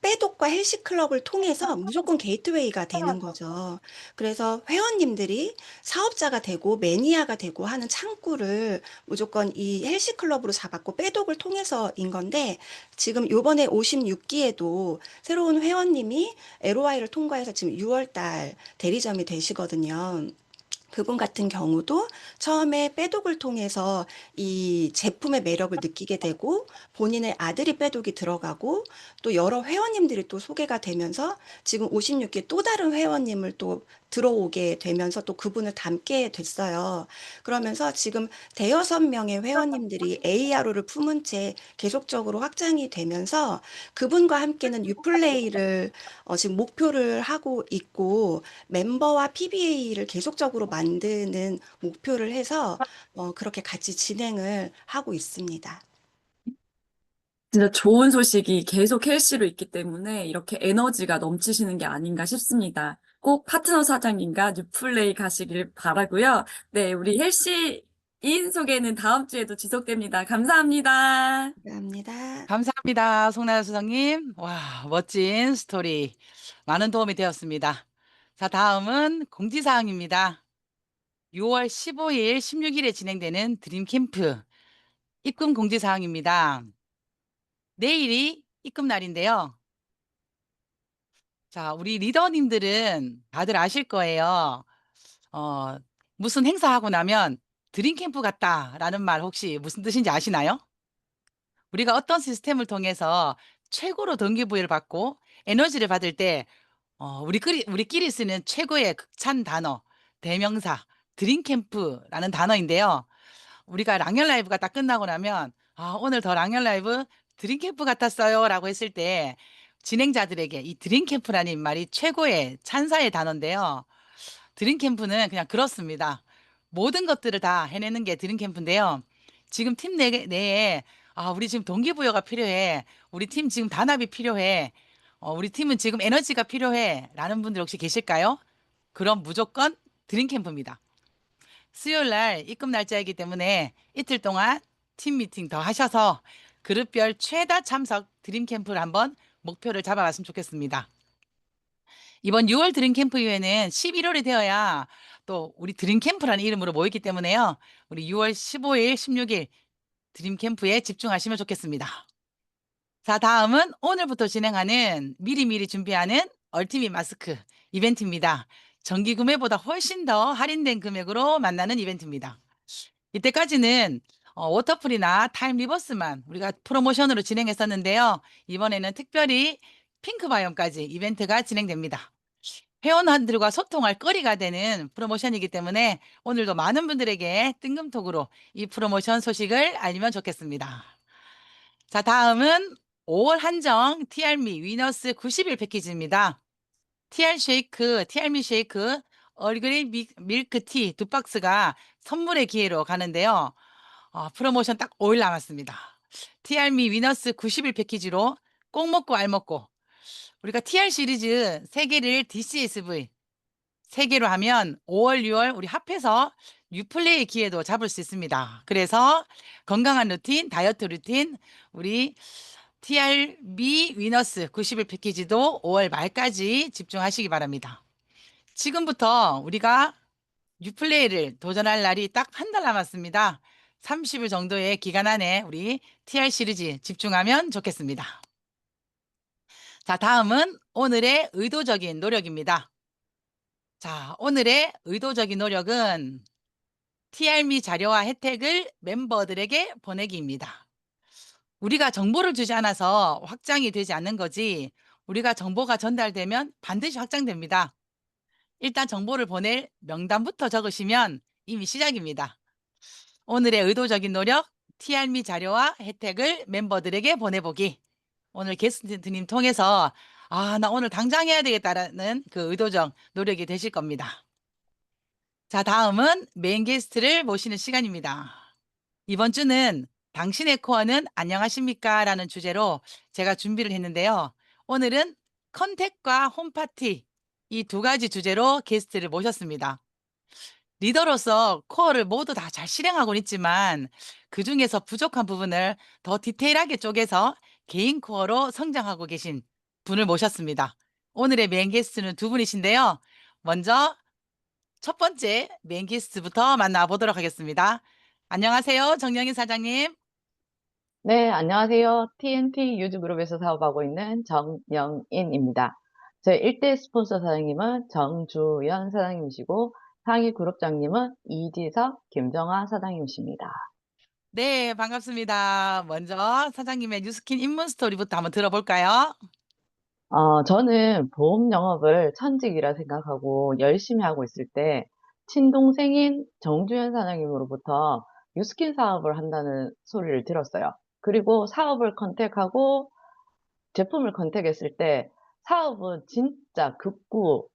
Speaker 12: 빼독과 헬스 클럽을 통해서 무조건 게이트웨이가 되는 거죠. 그래서 회원님들이 사업자가 되고 매니아가 되고 하는 창구를 무조건 이 헬스 클럽으로 잡았고, 빼독을 통해서인 건데, 지금 요번에 56기에도 새로운 회원님이 LOI를 통과해서 지금 6월 달 대리점이 되시거든요. 그분 같은 경우도 처음에 빼독을 통해서 이 제품의 매력을 느끼게 되고, 본인의 아들이 빼독이 들어가고, 또 여러 회원님들이 또 소개가 되면서 지금 56기 또 다른 회원님을 또 들어오게 되면서 또 그분을 닮게 됐어요. 그러면서 지금 대여섯 명의 회원님들이 ARO를 품은 채 계속적으로 확장이 되면서 그분과 함께는 유플레이를 지금 목표를 하고 있고, 멤버와 PBA를 계속적으로 만드는 목표를 해서 그렇게 같이 진행을 하고 있습니다.
Speaker 11: 진짜 좋은 소식이 계속 헬스로 있기 때문에 이렇게 에너지가 넘치시는 게 아닌가 싶습니다. 꼭 파트너 사장님과 뉴플레이 가시길 바라고요. 네, 우리 헬스인 소개는 다음 주에도 지속됩니다. 감사합니다.
Speaker 12: 감사합니다.
Speaker 8: 감사합니다. 송나연 수석님. 와, 멋진 스토리. 많은 도움이 되었습니다. 자, 다음은 공지사항입니다. 6월 15일, 16일에 진행되는 드림 캠프 입금 공지사항입니다. 내일이 입금 날인데요. 자, 우리 리더님들은 다들 아실 거예요. 무슨 행사하고 나면 드림 캠프 같다라는 말 혹시 무슨 뜻인지 아시나요? 우리가 어떤 시스템을 통해서 최고로 동기부여를 받고 에너지를 받을 때 우리끼리 쓰는 최고의 극찬 단어, 대명사, 드림캠프라는 단어인데요. 우리가 랑연 라이브가 딱 끝나고 나면 오늘 더 랑연 라이브 드림캠프 같았어요 라고 했을 때 진행자들에게 이 드림캠프라는 말이 최고의 찬사의 단어인데요. 드림캠프는 그냥 그렇습니다. 모든 것들을 다 해내는 게 드림캠프인데요. 지금 팀 내에 우리 지금 동기부여가 필요해. 우리 팀 지금 단합이 필요해. 우리 팀은 지금 에너지가 필요해. 라는 분들 혹시 계실까요? 그럼 무조건 드림캠프입니다. 수요일 날 입금 날짜이기 때문에 이틀 동안 팀 미팅 더 하셔서 그룹별 최다 참석 드림캠프를 한번 목표를 잡아봤으면 좋겠습니다. 이번 6월 드림캠프 이후에는 11월이 되어야 또 우리 드림캠프라는 이름으로 모이기 때문에요. 우리 6월 15일, 16일 드림캠프에 집중하시면 좋겠습니다. 자, 다음은 오늘부터 진행하는 미리미리 준비하는 얼티밋 마스크 이벤트입니다. 정기 구매보다 훨씬 더 할인된 금액으로 만나는 이벤트입니다. 이때까지는 워터풀이나 타임 리버스만 우리가 프로모션으로 진행했었는데요. 이번에는 특별히 핑크 바이옴까지 이벤트가 진행됩니다. 회원들과 소통할 거리가 되는 프로모션이기 때문에 오늘도 많은 분들에게 뜬금톡으로 이 프로모션 소식을 알리면 좋겠습니다. 자, 다음은 5월 한정 TR미 위너스 90일 패키지입니다. TR미 쉐이크, 얼그레이 밀크티 두 박스가 선물의 기회로 가는데요. 프로모션 딱 5일 남았습니다. TR미 위너스 90일 패키지로 꼭 먹고 알 먹고 우리가 TR 시리즈 3개를 DCSV 3개로 하면 5월, 6월 우리 합해서 뉴플레이 기회도 잡을 수 있습니다. 그래서 건강한 루틴, 다이어트 루틴, 우리 TRB 위너스 90일 패키지도 5월 말까지 집중하시기 바랍니다. 지금부터 우리가 뉴플레이를 도전할 날이 딱 한 달 남았습니다. 30일 정도의 기간 안에 우리 TR 시리즈 집중하면 좋겠습니다. 자, 다음은 오늘의 의도적인 노력입니다. 자, 오늘의 의도적인 노력은 TR미 자료와 혜택을 멤버들에게 보내기입니다. 우리가 정보를 주지 않아서 확장이 되지 않는 거지 우리가 정보가 전달되면 반드시 확장됩니다. 일단 정보를 보낼 명단부터 적으시면 이미 시작입니다. 오늘의 의도적인 노력, TR미 자료와 혜택을 멤버들에게 보내보기. 오늘 게스트님 통해서 나 오늘 당장 해야 되겠다라는 그 의도적 노력이 되실 겁니다. 자, 다음은 메인 게스트를 모시는 시간입니다. 이번 주는 당신의 코어는 안녕하십니까? 라는 주제로 제가 준비를 했는데요. 오늘은 컨택과 홈파티 이 두 가지 주제로 게스트를 모셨습니다. 리더로서 코어를 모두 다 잘 실행하고는 있지만 그 중에서 부족한 부분을 더 디테일하게 쪼개서 개인 코어로 성장하고 계신 분을 모셨습니다. 오늘의 메인 게스트는 두 분이신데요. 먼저 첫 번째 메인 게스트부터 만나보도록 하겠습니다. 안녕하세요, 정영인 사장님.
Speaker 13: 네, 안녕하세요. TNT 유즈그룹에서 사업하고 있는 정영인입니다. 저희 1대 스폰서 사장님은 정주연 사장님이시고 상위 그룹장님은 이지석, 김정아 사장님이십니다.
Speaker 8: 네, 반갑습니다. 먼저 사장님의 뉴스킨 입문 스토리부터 한번 들어볼까요?
Speaker 13: 저는 보험 영업을 천직이라 생각하고 열심히 하고 있을 때 친동생인 정주연 사장님으로부터 뉴스킨 사업을 한다는 소리를 들었어요. 그리고 사업을 컨택하고 제품을 컨택했을 때 사업은 진짜 극구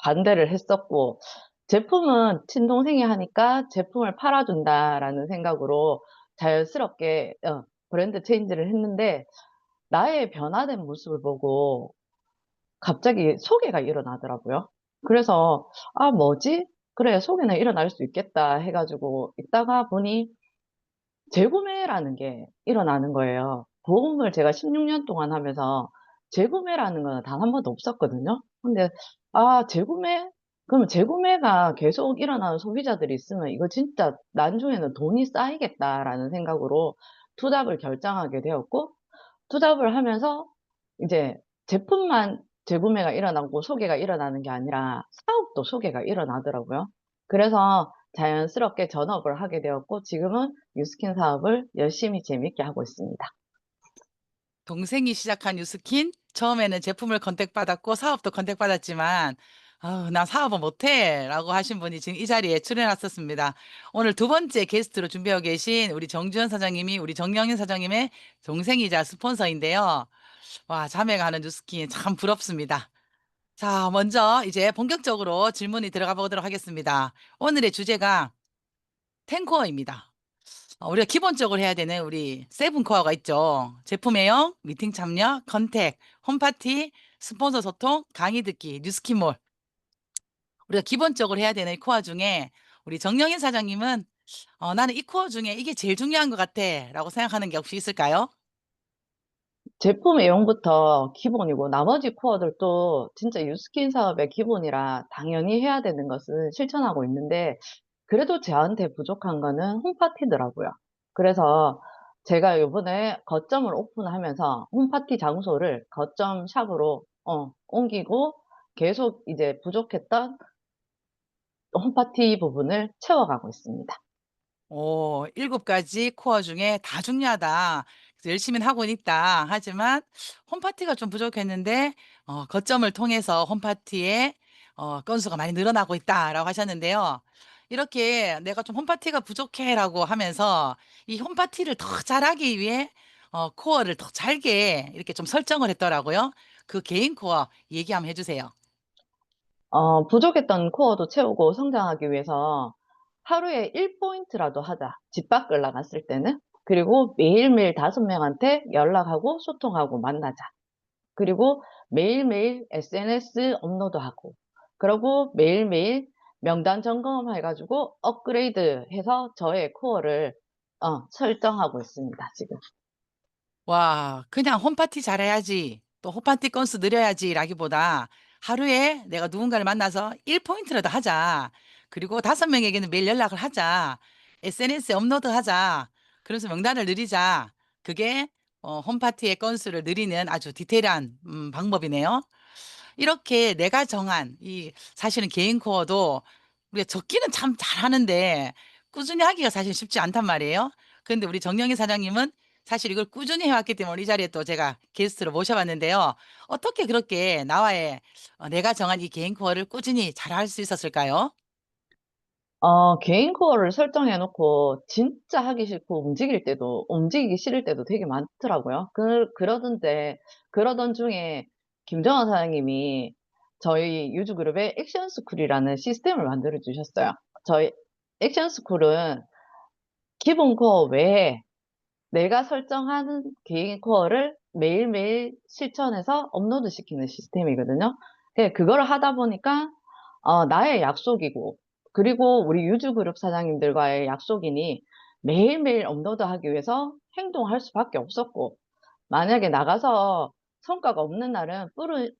Speaker 13: 반대를 했었고 제품은 친동생이 하니까 제품을 팔아준다라는 생각으로 자연스럽게 브랜드 체인지를 했는데 나의 변화된 모습을 보고 갑자기 소개가 일어나더라고요. 그래서 뭐지? 그래, 소개는 일어날 수 있겠다 해가지고 있다가 보니 재구매라는 게 일어나는 거예요. 보험을 제가 16년 동안 하면서 재구매라는 건 단 한 번도 없었거든요. 근데 재구매? 그러면 재구매가 계속 일어나는 소비자들이 있으면 이거 진짜 나중에는 돈이 쌓이겠다라는 생각으로 투잡을 결정하게 되었고 투잡을 하면서 이제 제품만 재구매가 일어나고 소개가 일어나는 게 아니라 사업도 소개가 일어나더라고요. 그래서 자연스럽게 전업을 하게 되었고 지금은 뉴스킨 사업을 열심히 재밌게 하고 있습니다.
Speaker 8: 동생이 시작한 뉴스킨 처음에는 제품을 컨택받았고 사업도 컨택받았지만 나 사업은 못해 라고 하신 분이 지금 이 자리에 출연하셨습니다. 오늘 두 번째 게스트로 준비하고 계신 우리 정주현 사장님이 우리 정영인 사장님의 동생이자 스폰서인데요. 와, 자매가 하는 뉴스킨 참 부럽습니다. 자, 먼저 이제 본격적으로 질문이 들어가 보도록 하겠습니다. 오늘의 주제가 10코어입니다. 우리가 기본적으로 해야 되는 우리 7코어가 있죠. 제품 애용, 미팅 참여, 컨택, 홈파티, 스폰서 소통, 강의 듣기, 뉴스킨몰. 우리가 기본적으로 해야 되는 이 코어 중에 우리 정영인 사장님은 나는 이 코어 중에 이게 제일 중요한 것 같아 라고 생각하는 게 혹시 있을까요?
Speaker 13: 제품 애용부터 기본이고 나머지 코어들도 진짜 뉴스킨 사업의 기본이라 당연히 해야 되는 것은 실천하고 있는데 그래도 저한테 부족한 거는 홈파티더라고요. 그래서 제가 요번에 거점을 오픈하면서 홈파티 장소를 거점 샵으로 옮기고 계속 이제 부족했던 홈파티 부분을 채워가고 있습니다.
Speaker 8: 7가지 코어 중에 다 중요하다. 그래서 열심히는 하고는 있다. 하지만 홈파티가 좀 부족했는데 거점을 통해서 홈파티의 건수가 많이 늘어나고 있다라고 하셨는데요. 이렇게 내가 좀 홈파티가 부족해라고 하면서 이 홈파티를 더 잘하기 위해 코어를 더 잘게 이렇게 좀 설정을 했더라고요. 그 개인 코어 얘기 한번 해주세요.
Speaker 13: 부족했던 코어도 채우고 성장하기 위해서 하루에 1포인트라도 하자. 집 밖을 나갔을 때는. 그리고 매일매일 5명한테 연락하고 소통하고 만나자. 그리고 매일매일 SNS 업로드하고. 그리고 매일매일 명단 점검해가지고 업그레이드 해서 저의 코어를 설정하고 있습니다, 지금.
Speaker 8: 와, 그냥 홈파티 잘해야지, 또 홈파티 건수 늘려야지 라기보다 하루에 내가 누군가를 만나서 1포인트라도 하자. 그리고 5명에게는 매일 연락을 하자. SNS에 업로드 하자. 그래서 명단을 늘리자. 그게 홈파티의 건수를 늘리는 아주 디테일한 방법이네요. 이렇게 내가 정한 이 사실은 개인 코어도 우리가 적기는 참 잘하는데 꾸준히 하기가 사실 쉽지 않단 말이에요. 그런데 우리 정영희 사장님은 사실 이걸 꾸준히 해왔기 때문에 이 자리에 또 제가 게스트로 모셔봤는데요. 어떻게 그렇게 나와의 내가 정한 이 개인 코어를 꾸준히 잘할 수 있었을까요?
Speaker 13: 개인 코어를 설정해 놓고 진짜 하기 싫고 움직이기 싫을 때도 되게 많더라고요. 그러던 중에 김정환 사장님이 저희 유즈그룹에 액션스쿨이라는 시스템을 만들어 주셨어요. 저희 액션스쿨은 기본 코어 외에 내가 설정하는 개인 코어를 매일매일 실천해서 업로드 시키는 시스템이거든요. 그거를 하다 보니까 나의 약속이고, 그리고 우리 유즈그룹 사장님들과의 약속이니 매일매일 업로드하기 위해서 행동할 수밖에 없었고, 만약에 나가서 성과가 없는 날은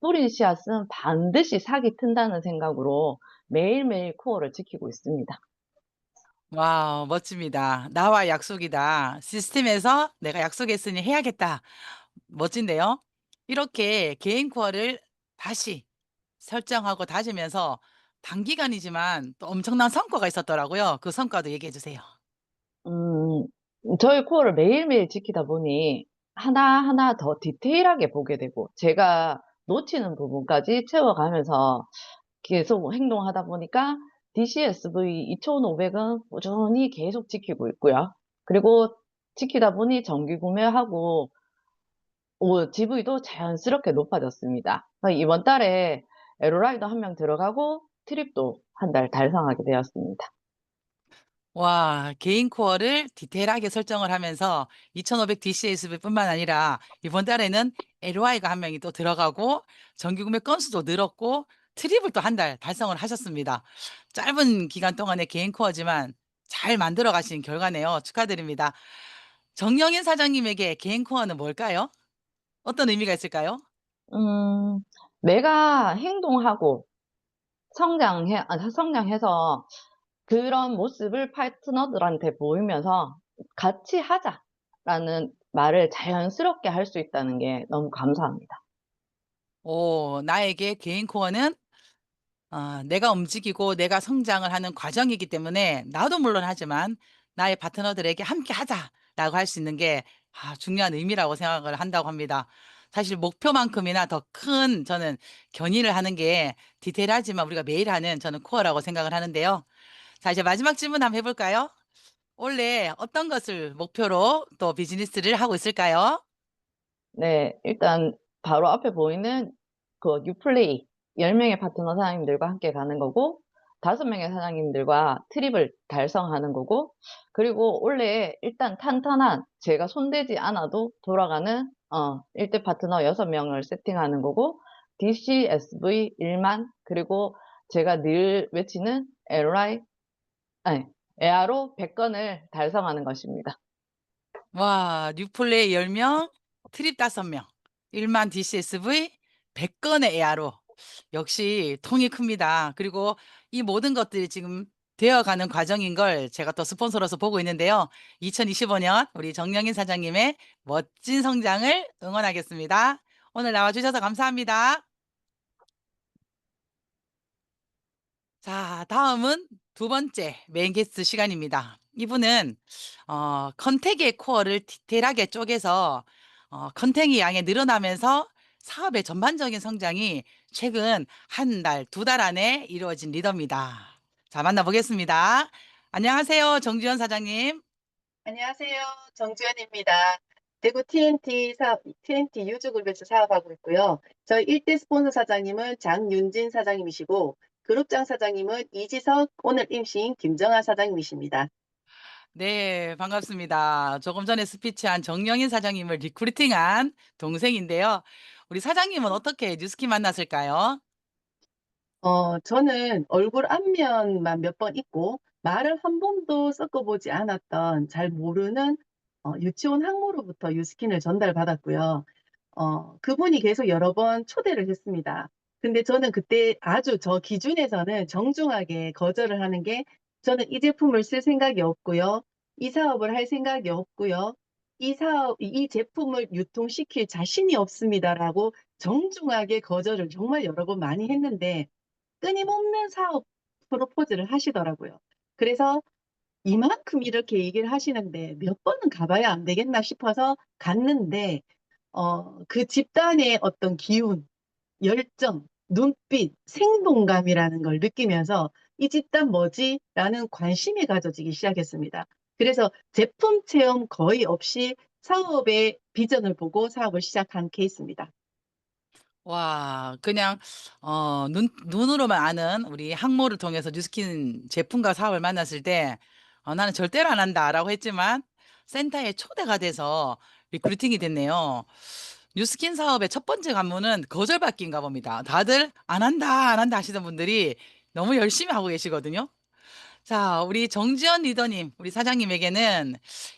Speaker 13: 뿌린 씨앗은 반드시 사기 튼다는 생각으로 매일매일 코어를 지키고 있습니다.
Speaker 8: 와, 멋집니다. 나와 약속이다. 시스템에서 내가 약속했으니 해야겠다. 멋진데요? 이렇게 개인 코어를 다시 설정하고 다지면서 단기간이지만 또 엄청난 성과가 있었더라고요. 그 성과도 얘기해 주세요.
Speaker 13: 음, 저희 코어를 매일매일 지키다 보니 하나하나 더 디테일하게 보게 되고, 제가 놓치는 부분까지 채워가면서 계속 행동하다 보니까 DCSV 2500은 꾸준히 계속 지키고 있고요. 그리고 지키다 보니 정기 구매하고 GV도 자연스럽게 높아졌습니다. 이번 달에 에로라이더 1명 들어가고 트립도 한 달 달성하게 되었습니다.
Speaker 8: 와, 개인 코어를 디테일하게 설정을 하면서 2500 DCSB뿐만 아니라 이번 달에는 LY가 1명이 또 들어가고 정기 구매 건수도 늘었고 트립을 또 한 달 달성을 하셨습니다. 짧은 기간 동안의 개인 코어지만 잘 만들어 가신 결과네요. 축하드립니다. 정영인 사장님에게 개인 코어는 뭘까요? 어떤 의미가 있을까요?
Speaker 13: 음, 내가 행동하고 성장해서 그런 모습을 파트너들한테 보이면서 같이 하자라는 말을 자연스럽게 할 수 있다는 게 너무 감사합니다.
Speaker 8: 나에게 개인 코어는 내가 움직이고 내가 성장을 하는 과정이기 때문에 나도 물론 하지만 나의 파트너들에게 함께 하자라고 할 수 있는 게 중요한 의미라고 생각을 한다고 합니다. 사실 목표만큼이나 더 큰 저는 견인을 하는 게 디테일하지만 우리가 매일 하는 저는 코어라고 생각을 하는데요. 자, 이제 마지막 질문 한번 해볼까요? 원래 어떤 것을 목표로 또 비즈니스를 하고 있을까요?
Speaker 13: 네, 일단 바로 앞에 보이는 그 유플레이 10명의 파트너 사장님들과 함께 가는 거고 5명의 사장님들과 트립을 달성하는 거고, 그리고 원래 일단 탄탄한 제가 손대지 않아도 돌아가는 1대 파트너 6명을 세팅하는 거고, DCSV 1만, 그리고 제가 늘 외치는 ARO 100건을 달성하는 것입니다.
Speaker 8: 와, 뉴플레이 10명, 트립 5명, 1만 DCSV, 100건의 ARO. 역시 통이 큽니다. 그리고 이 모든 것들이 지금 되어가는 과정인 걸 제가 또 스폰서로서 보고 있는데요. 2025년 우리 정영인 사장님의 멋진 성장을 응원하겠습니다. 오늘 나와주셔서 감사합니다. 자, 다음은 두 번째 메인 게스트 시간입니다. 이분은 컨택의 코어를 디테일하게 쪼개서 컨택의 양이 늘어나면서 사업의 전반적인 성장이 최근 한 달, 두 달 안에 이루어진 리더입니다. 자, 만나보겠습니다. 안녕하세요, 정주현 사장님.
Speaker 14: 안녕하세요. 정주현입니다. 대구 TNT 유즈그룹에서 사업하고 있고요. 저희 1대 스폰서 사장님은 장윤진 사장님이시고, 그룹장 사장님은 이지석, 오늘 임신 김정아 사장님이십니다.
Speaker 8: 네, 반갑습니다. 조금 전에 스피치한 정영인 사장님을 리크루팅한 동생인데요. 우리 사장님은 어떻게 뉴스킨 만났을까요?
Speaker 14: 저는 얼굴 앞면만 몇 번 있고, 말을 한 번도 섞어보지 않았던 잘 모르는 유치원 학모로부터 유스킨을 전달받았고요. 그분이 계속 여러 번 초대를 했습니다. 근데 저는 그때 아주 저 기준에서는 정중하게 거절을 하는 게, 저는 이 제품을 쓸 생각이 없고요. 이 사업을 할 생각이 없고요. 이 제품을 유통시킬 자신이 없습니다라고 정중하게 거절을 정말 여러 번 많이 했는데, 끊임없는 사업 프로포즈를 하시더라고요. 그래서 이만큼 이렇게 얘기를 하시는데 몇 번은 가봐야 안 되겠나 싶어서 갔는데, 그 집단의 어떤 기운, 열정, 눈빛, 생동감이라는 걸 느끼면서 이 집단 뭐지? 라는 관심이 가져지기 시작했습니다. 그래서 제품 체험 거의 없이 사업의 비전을 보고 사업을 시작한 케이스입니다.
Speaker 8: 와, 그냥 눈으로만 아는 우리 항모를 통해서 뉴스킨 제품과 사업을 만났을 때 나는 절대로 안 한다라고 했지만 센터에 초대가 돼서 리크루팅이 됐네요. 뉴스킨 사업의 첫 번째 관문은 거절받기인가 봅니다. 다들 안 한다, 안 한다 하시던 분들이 너무 열심히 하고 계시거든요. 자, 우리 정지현 리더님, 우리 사장님에게는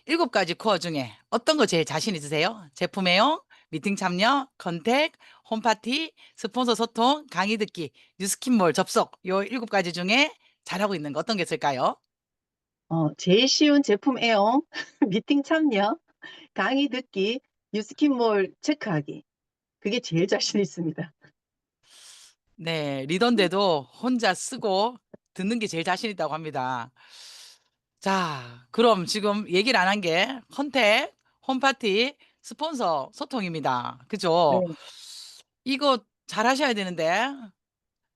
Speaker 8: 7가지 코어 중에 어떤 거 제일 자신 있으세요? 제품 애용, 미팅 참여, 컨택, 홈파티, 스폰서 소통, 강의 듣기, 뉴스킨몰 접속, 요 7가지 중에 잘하고 있는 거 어떤 게 있을까요?
Speaker 14: 제일 쉬운 제품 애용, 미팅 참여, 강의 듣기, 뉴스킨몰 체크하기. 그게 제일 자신 있습니다.
Speaker 8: 네, 리더인데도 혼자 쓰고 듣는 게 제일 자신 있다고 합니다. 자, 그럼 지금 얘기를 안 한 게 컨택, 홈파티, 스폰서 소통입니다. 그죠?
Speaker 14: 네.
Speaker 8: 이거 잘 하셔야 되는데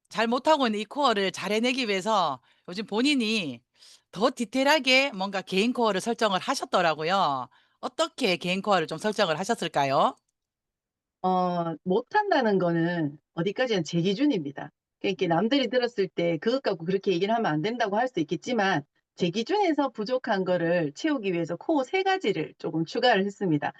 Speaker 8: 잘 못하고 있는 이 코어를 잘 해내기 위해서 요즘 본인이 더 디테일하게 뭔가 개인 코어를 설정을 하셨더라고요. 어떻게 개인 코어를 좀 설정을 하셨을까요?
Speaker 14: 못한다는 거는 어디까지나 제 기준입니다. 그러니까 남들이 들었을 때 그것 갖고 그렇게 얘기를 하면 안 된다고 할 수 있겠지만, 제 기준에서 부족한 거를 채우기 위해서 코어 3가지를 조금 추가를 했습니다.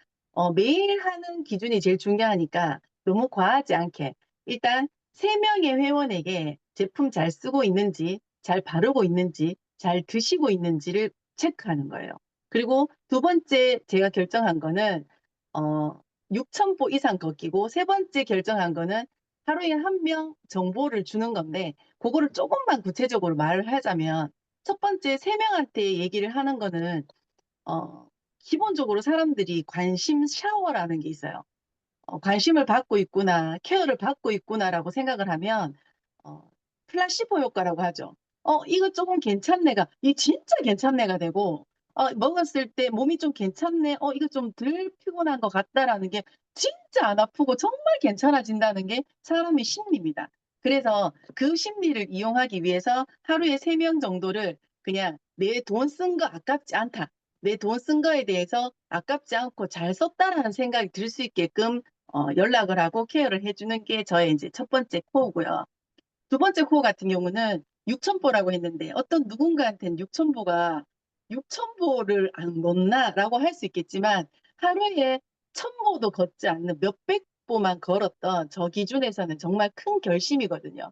Speaker 14: 매일 하는 기준이 제일 중요하니까 너무 과하지 않게 일단 3명의 회원에게 제품 잘 쓰고 있는지, 잘 바르고 있는지, 잘 드시고 있는지를 체크하는 거예요. 그리고 두 번째 제가 결정한 거는 6,000보 이상 걷기고, 세 번째 결정한 거는 하루에 1명 정보를 주는 건데, 그거를 조금만 구체적으로 말을 하자면, 첫 번째 3명한테 얘기를 하는 거는 기본적으로 사람들이 관심 샤워라는 게 있어요. 관심을 받고 있구나, 케어를 받고 있구나라고 생각을 하면 플라시보 효과라고 하죠. 이거 조금 괜찮네가, 이 진짜 괜찮네가 되고, 먹었을 때 몸이 좀 괜찮네, 이거 좀 덜 피곤한 것 같다라는 게 진짜 안 아프고 정말 괜찮아진다는 게 사람의 심리입니다. 그래서 그 심리를 이용하기 위해서 하루에 3명 정도를 그냥 내 돈 쓴 거 아깝지 않다, 내 돈 쓴 거에 대해서 아깝지 않고 잘 썼다라는 생각이 들 수 있게끔 연락을 하고 케어를 해주는 게 저의 이제 첫 번째 코어고요. 두 번째 코어 같은 경우는 6,000보라고 했는데, 어떤 누군가한테는 6,000보가 6,000보를 안 걷나라고 할 수 있겠지만, 하루에 1,000보도 걷지 않는 몇백 보만 걸었던 저 기준에서는 정말 큰 결심이거든요.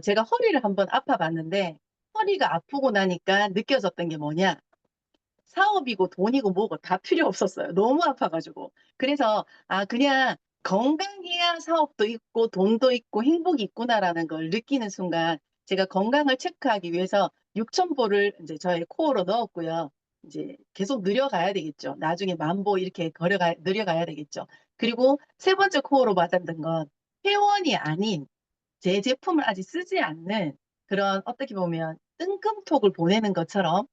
Speaker 14: 제가 허리를 한번 아파봤는데, 허리가 아프고 나니까 느껴졌던 게 뭐냐? 사업이고 돈이고 뭐고 다 필요 없었어요. 너무 아파가지고. 그래서 그냥 건강해야 사업도 있고 돈도 있고 행복이 있구나라는 걸 느끼는 순간, 제가 건강을 체크하기 위해서 6,000보를 이제 저의 코어로 넣었고요. 이제 계속 늘려가야 되겠죠. 나중에 10,000보 이렇게 늘려가야 되겠죠. 그리고 세 번째 코어로 와닿는 건 회원이 아닌 제 제품을 아직 쓰지 않는 그런 어떻게 보면 뜬금톡을 보내는 것처럼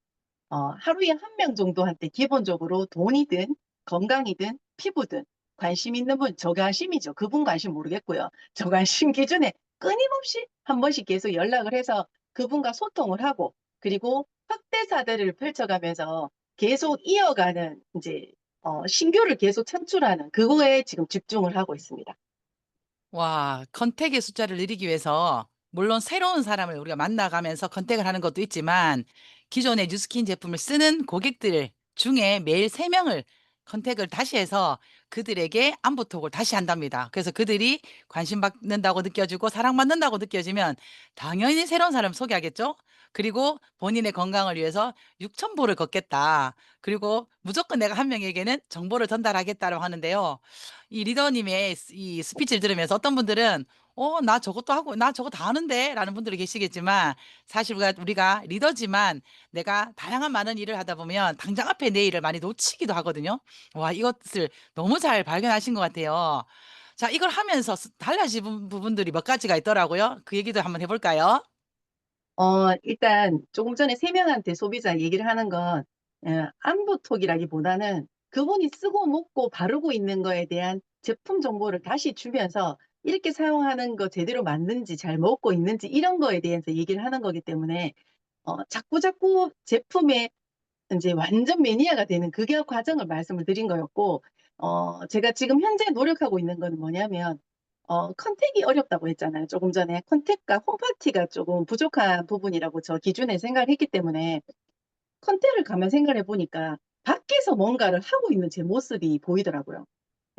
Speaker 14: 하루에 한 명 정도한테 기본적으로 돈이든 건강이든 피부든 관심 있는 분, 저관심이죠. 그분 관심 모르겠고요. 저관심 기준에 끊임없이 한 번씩 계속 연락을 해서 그분과 소통을 하고 그리고 확대 사대를 펼쳐가면서 계속 이어가는 이제 신규를 계속 창출하는 그거에 지금 집중을 하고 있습니다.
Speaker 8: 와, 컨택의 숫자를 늘리기 위해서 물론 새로운 사람을 우리가 만나가면서 컨택을 하는 것도 있지만 기존의 뉴스킨 제품을 쓰는 고객들 중에 매일 3명을 컨택을 다시 해서 그들에게 안부톡을 다시 한답니다. 그래서 그들이 관심 받는다고 느껴지고 사랑받는다고 느껴지면 당연히 새로운 사람을 소개하겠죠? 그리고 본인의 건강을 위해서 6,000보를 걷겠다. 그리고 무조건 내가 한 명에게는 정보를 전달하겠다고 하는데요. 이 리더님의 이 스피치를 들으면서 어떤 분들은 나 저것도 하고 나 저거 다 하는데 라는 분들이 계시겠지만 사실 우리가 리더지만 내가 다양한 많은 일을 하다 보면 당장 앞에 내 일을 많이 놓치기도 하거든요. 와, 이것을 너무 잘 발견하신 것 같아요. 자, 이걸 하면서 달라진 부분들이 몇 가지가 있더라고요. 그 얘기도 한번 해볼까요?
Speaker 14: 일단 조금 전에 3명한테 소비자 얘기를 하는 건 안부톡이라기보다는 그분이 쓰고 먹고 바르고 있는 거에 대한 제품 정보를 다시 주면서 이렇게 사용하는 거 제대로 맞는지 잘 먹고 있는지 이런 거에 대해서 얘기를 하는 거기 때문에 자꾸 제품에 이제 완전 매니아가 되는 그게 과정을 말씀을 드린 거였고 제가 지금 현재 노력하고 있는 건 뭐냐면 컨택이 어렵다고 했잖아요. 조금 전에 컨택과 홈파티가 조금 부족한 부분이라고 저 기준에 생각을 했기 때문에 컨택을 가면 생각을 해보니까 밖에서 뭔가를 하고 있는 제 모습이 보이더라고요.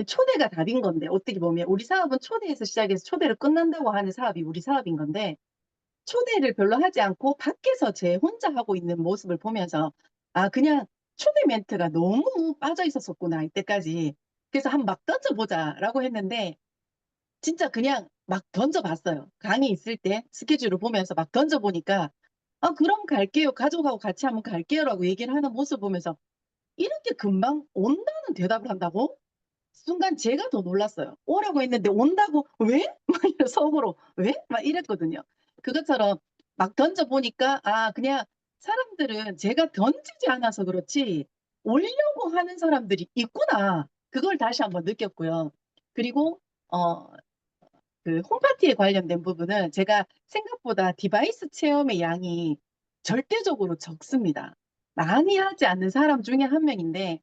Speaker 14: 초대가 답인 건데 어떻게 보면 우리 사업은 초대에서 시작해서 초대를 끝난다고 하는 사업이 우리 사업인 건데 초대를 별로 하지 않고 밖에서 제 혼자 하고 있는 모습을 보면서 그냥 초대 멘트가 너무 빠져 있었었구나 이때까지. 그래서 한번 막 던져보자라고 했는데 진짜 그냥 막 던져봤어요. 강의 있을 때 스케줄을 보면서 막 던져보니까 그럼 갈게요. 가족하고 같이 한번 갈게요라고 얘기를 하는 모습 보면서 이렇게 금방 온다는 대답을 한다고? 순간 제가 더 놀랐어요. 오라고 했는데 온다고 왜? 막 이래 속으로 왜? 막 이랬거든요. 그것처럼 막 던져보니까 그냥 사람들은 제가 던지지 않아서 그렇지 오려고 하는 사람들이 있구나. 그걸 다시 한번 느꼈고요. 그리고 그 홈파티에 관련된 부분은 제가 생각보다 디바이스 체험의 양이 절대적으로 적습니다. 많이 하지 않는 사람 중에 한 명인데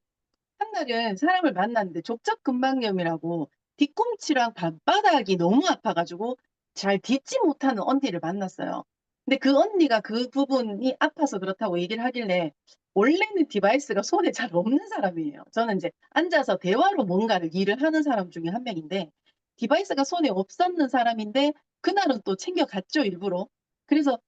Speaker 14: 한 날은 사람을 만났는데 족저근막염이라고 뒤꿈치랑 발바닥이 너무 아파가지고 잘 딛지 못하는 언니를 만났어요. 근데 그 언니가 그 부분이 아파서 그렇다고 얘기를 하길래 원래는 디바이스가 손에 잘 없는 사람이에요. 저는 이제 앉아서 대화로 뭔가를 일을 하는 사람 중에 한 명인데 디바이스가 손에 없었는 사람인데 그날은 또 챙겨갔죠, 일부러. 그래서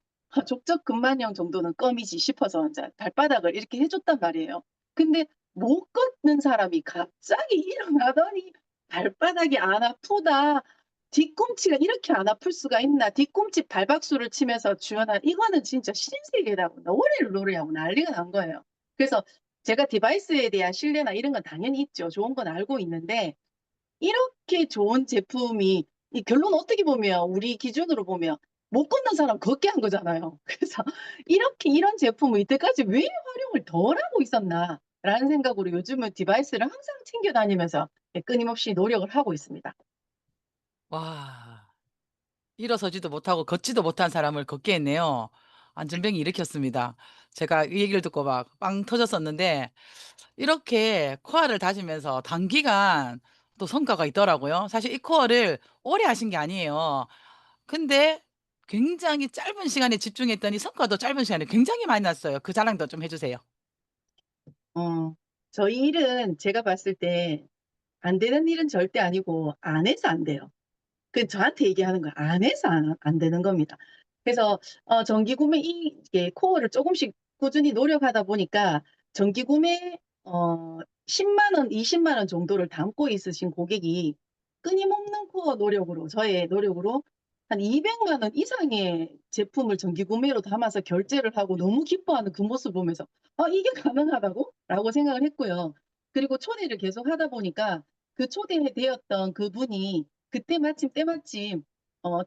Speaker 14: 족저근막염 정도는 껌이지 싶어서 이제 발바닥을 이렇게 해줬단 말이에요. 근데 못 걷는 사람이 갑자기 일어나더니 발바닥이 안 아프다. 뒤꿈치가 이렇게 안 아플 수가 있나. 뒤꿈치 발박수를 치면서 주연한 이거는 진짜 신세계라고 노래를 노래하고 난리가 난 거예요. 그래서 제가 디바이스에 대한 신뢰나 이런 건 당연히 있죠. 좋은 건 알고 있는데 이렇게 좋은 제품이 이 결론 어떻게 보면 우리 기준으로 보면 못 걷는 사람 걷게 한 거잖아요. 그래서 이렇게 이런 제품을 이때까지 왜 활용을 덜 하고 있었나 라는 생각으로 요즘은 디바이스를 항상 챙겨 다니면서 끊임없이 노력을 하고 있습니다.
Speaker 8: 와, 일어서지도 못하고 걷지도 못한 사람을 걷게 했네요. 안전병이 일으켰습니다. 제가 이 얘기를 듣고 막 빵 터졌었는데 이렇게 코어를 다지면서 단기간 또 성과가 있더라고요. 사실 이 코어를 오래 하신 게 아니에요. 근데 굉장히 짧은 시간에 집중했더니 성과도 짧은 시간에 굉장히 많이 났어요. 그 자랑도 좀 해주세요.
Speaker 14: 저희 일은 제가 봤을 때 안 되는 일은 절대 아니고 안 해서 안 돼요. 그 저한테 얘기하는 거예요. 안 해서 안 되는 겁니다. 그래서 정기 구매 이게 코어를 조금씩 꾸준히 노력하다 보니까 정기 구매 10만 원, 20만 원 정도를 담고 있으신 고객이 끊임없는 코어 노력으로 저의 노력으로 한 200만 원 이상의 제품을 정기 구매로 담아서 결제를 하고 너무 기뻐하는 그 모습 보면서 이게 가능하다고? 라고 생각을 했고요. 그리고 초대를 계속 하다 보니까 그 초대되었던 그분이 그때 마침 때마침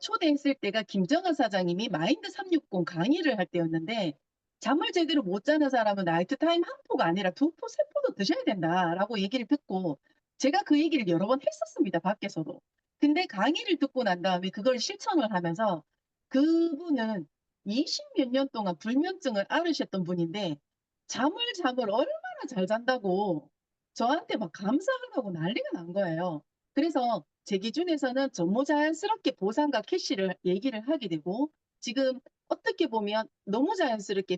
Speaker 14: 초대했을 때가 김정은 사장님이 마인드 360 강의를 할 때였는데 잠을 제대로 못 자는 사람은 나이트 타임 한 포가 아니라 두 포, 세 포도 드셔야 된다라고 얘기를 듣고 제가 그 얘기를 여러 번 했었습니다. 밖에서도. 근데 강의를 듣고 난 다음에 그걸 실천을 하면서 그분은 20 몇 년 동안 불면증을 앓으셨던 분인데 잠을 얼마나 잘 잔다고 저한테 막 감사하다고 난리가 난 거예요. 그래서 제 기준에서는 너무 자연스럽게 보상과 캐시를 얘기를 하게 되고 지금 어떻게 보면 너무 자연스럽게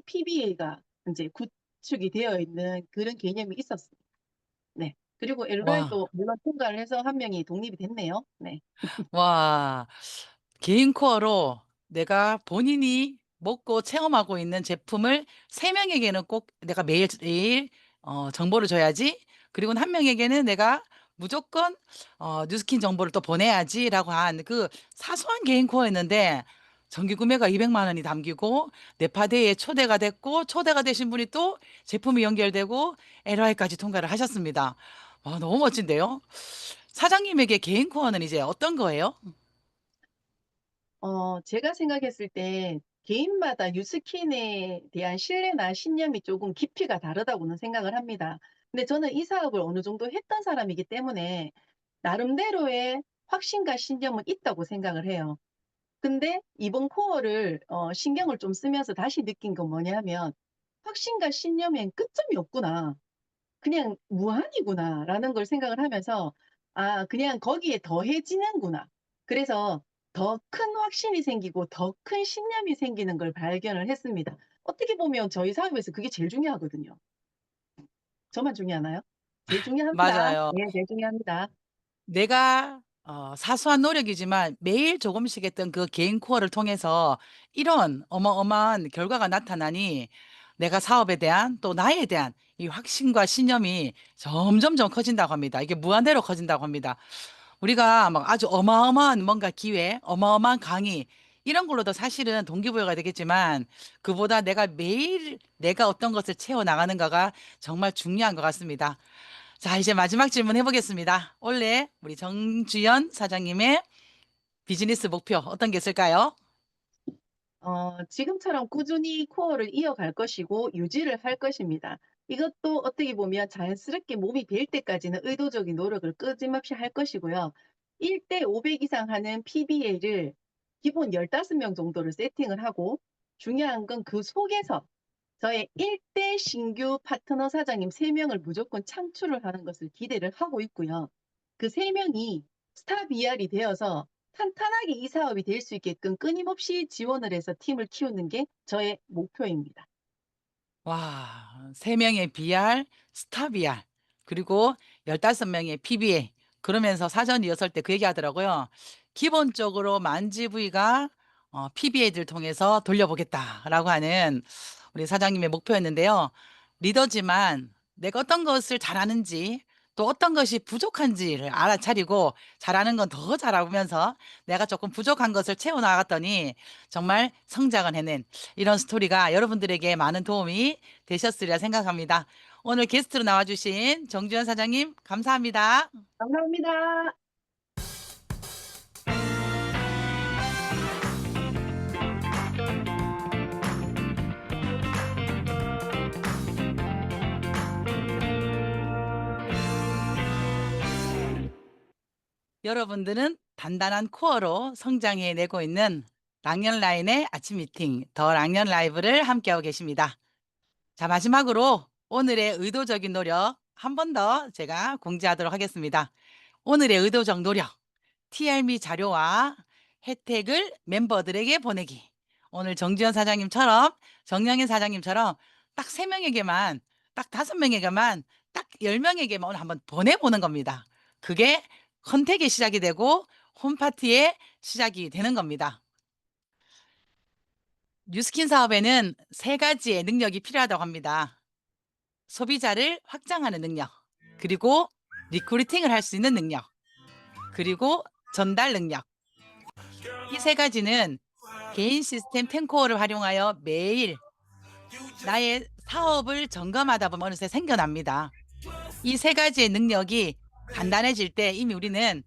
Speaker 14: PBA가 이제 구축이 되어 있는 그런 개념이 있었습니다. 네. 그리고
Speaker 8: 와.
Speaker 14: LOI도 물론 통과를 해서 한 명이 독립이 됐네요. 네.
Speaker 8: 와. 개인 코어로 내가 본인이 먹고 체험하고 있는 제품을 3 명에게는 꼭 내가 매일 정보를 줘야지. 그리고는 1 명에게는 내가 무조건 뉴스킨 정보를 또 보내야지라고 한 그 사소한 개인 코어였는데 정기 구매가 200만 원이 담기고 네파데이에 초대가 됐고 초대가 되신 분이 또 제품이 연결되고 LOI까지 통과를 하셨습니다. 와, 너무 멋진데요. 사장님에게 개인 코어는 이제 어떤 거예요?
Speaker 14: 제가 생각했을 때 개인마다 뉴스킨에 대한 신뢰나 신념이 조금 깊이가 다르다고는 생각을 합니다. 근데 저는 이 사업을 어느 정도 했던 사람이기 때문에 나름대로의 확신과 신념은 있다고 생각을 해요. 근데 이번 코어를 신경을 좀 쓰면서 다시 느낀 건 뭐냐면 '확신과 신념엔 끝점이 없구나. 그냥 무한이구나.'라는 걸 생각을 하면서 '아 그냥 거기에 더해지는구나.' 그래서 더 큰 확신이 생기고 더 큰 신념이 생기는 걸 발견을 했습니다. 어떻게 보면 저희 사업에서 그게 제일 중요하거든요. 저만 중요하나요? 제일 중요합니다.
Speaker 8: 맞아요.
Speaker 14: 네 제일 중요합니다.
Speaker 8: 내가 사소한 노력이지만 매일 조금씩 했던 그 개인 코어를 통해서 이런 어마어마한 결과가 나타나니 내가 사업에 대한 또 나에 대한 이 확신과 신념이 점점점 커진다고 합니다. 이게 무한대로 커진다고 합니다. 우리가 막 아주 어마어마한 뭔가 기회, 어마어마한 강의 이런 걸로도 사실은 동기부여가 되겠지만 그보다 내가 매일 내가 어떤 것을 채워 나가는가가 정말 중요한 것 같습니다. 자, 이제 마지막 질문 해보겠습니다. 원래 우리 정주연 사장님의 비즈니스 목표 어떤 게 있을까요?
Speaker 14: 지금처럼 꾸준히 코어를 이어갈 것이고 유지를 할 것입니다. 이것도 어떻게 보면 자연스럽게 몸이 뵐 때까지는 의도적인 노력을 끊임없이 할 것이고요. 1대 500 이상 하는 PBA를 기본 15명 정도를 세팅을 하고 중요한 건 그 속에서 저의 1대 신규 파트너 사장님 3명을 무조건 창출을 하는 것을 기대를 하고 있고요. 그 3명이 스타 BR이 되어서 탄탄하게 이 사업이 될 수 있게끔 끊임없이 지원을 해서 팀을 키우는 게 저의 목표입니다.
Speaker 8: 와, 3명의 BR, 스타 BR, 그리고 15명의 PBA. 그러면서 사전 리허설 때 그 얘기 하더라고요. 기본적으로 만지 부위가 PBA들 통해서 돌려보겠다라고 하는 우리 사장님의 목표였는데요. 리더지만 내가 어떤 것을 잘하는지 또 어떤 것이 부족한지를 알아차리고 잘하는 건 더 잘하면서 내가 조금 부족한 것을 채워나갔더니 정말 성장을 해낸 이런 스토리가 여러분들에게 많은 도움이 되셨으리라 생각합니다. 오늘 게스트로 나와주신 정주현 사장님 감사합니다.
Speaker 14: 감사합니다.
Speaker 8: 여러분들은 단단한 코어로 성장해내고 있는 랑년라인의 아침 미팅 더 랑년 라이브를 함께하고 계십니다. 자, 마지막으로 오늘의 의도적인 노력 한 번 더 제가 공지하도록 하겠습니다. 오늘의 의도적 노력, TR미 자료와 혜택을 멤버들에게 보내기. 오늘 정지현 사장님처럼 정영인 사장님처럼 딱 3명에게만 딱 5명에게만 딱 10명에게만 오늘 한번 보내보는 겁니다. 그게 컨택의 시작이 되고 홈파티의 시작이 되는 겁니다. 뉴스킨 사업에는 3가지의 능력이 필요하다고 합니다. 소비자를 확장하는 능력, 그리고 리크루팅을 할 수 있는 능력, 그리고 전달 능력. 이 세 가지는 개인 시스템 탱코어를 활용하여 매일 나의 사업을 점검하다 보면 어느새 생겨납니다. 이 세 가지의 능력이 단단해질 때 이미 우리는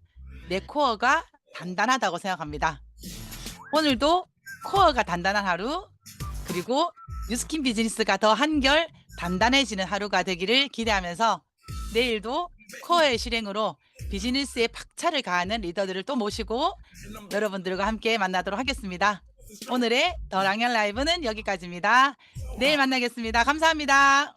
Speaker 8: 내 코어가 단단하다고 생각합니다. 오늘도 코어가 단단한 하루, 그리고 뉴스킨 비즈니스가 더 한결 단단해지는 하루가 되기를 기대하면서 내일도 코어의 실행으로 비즈니스에 박차를 가하는 리더들을 또 모시고 여러분들과 함께 만나도록 하겠습니다. 오늘의 더 랑연 라이브는 여기까지입니다. 내일 만나겠습니다. 감사합니다.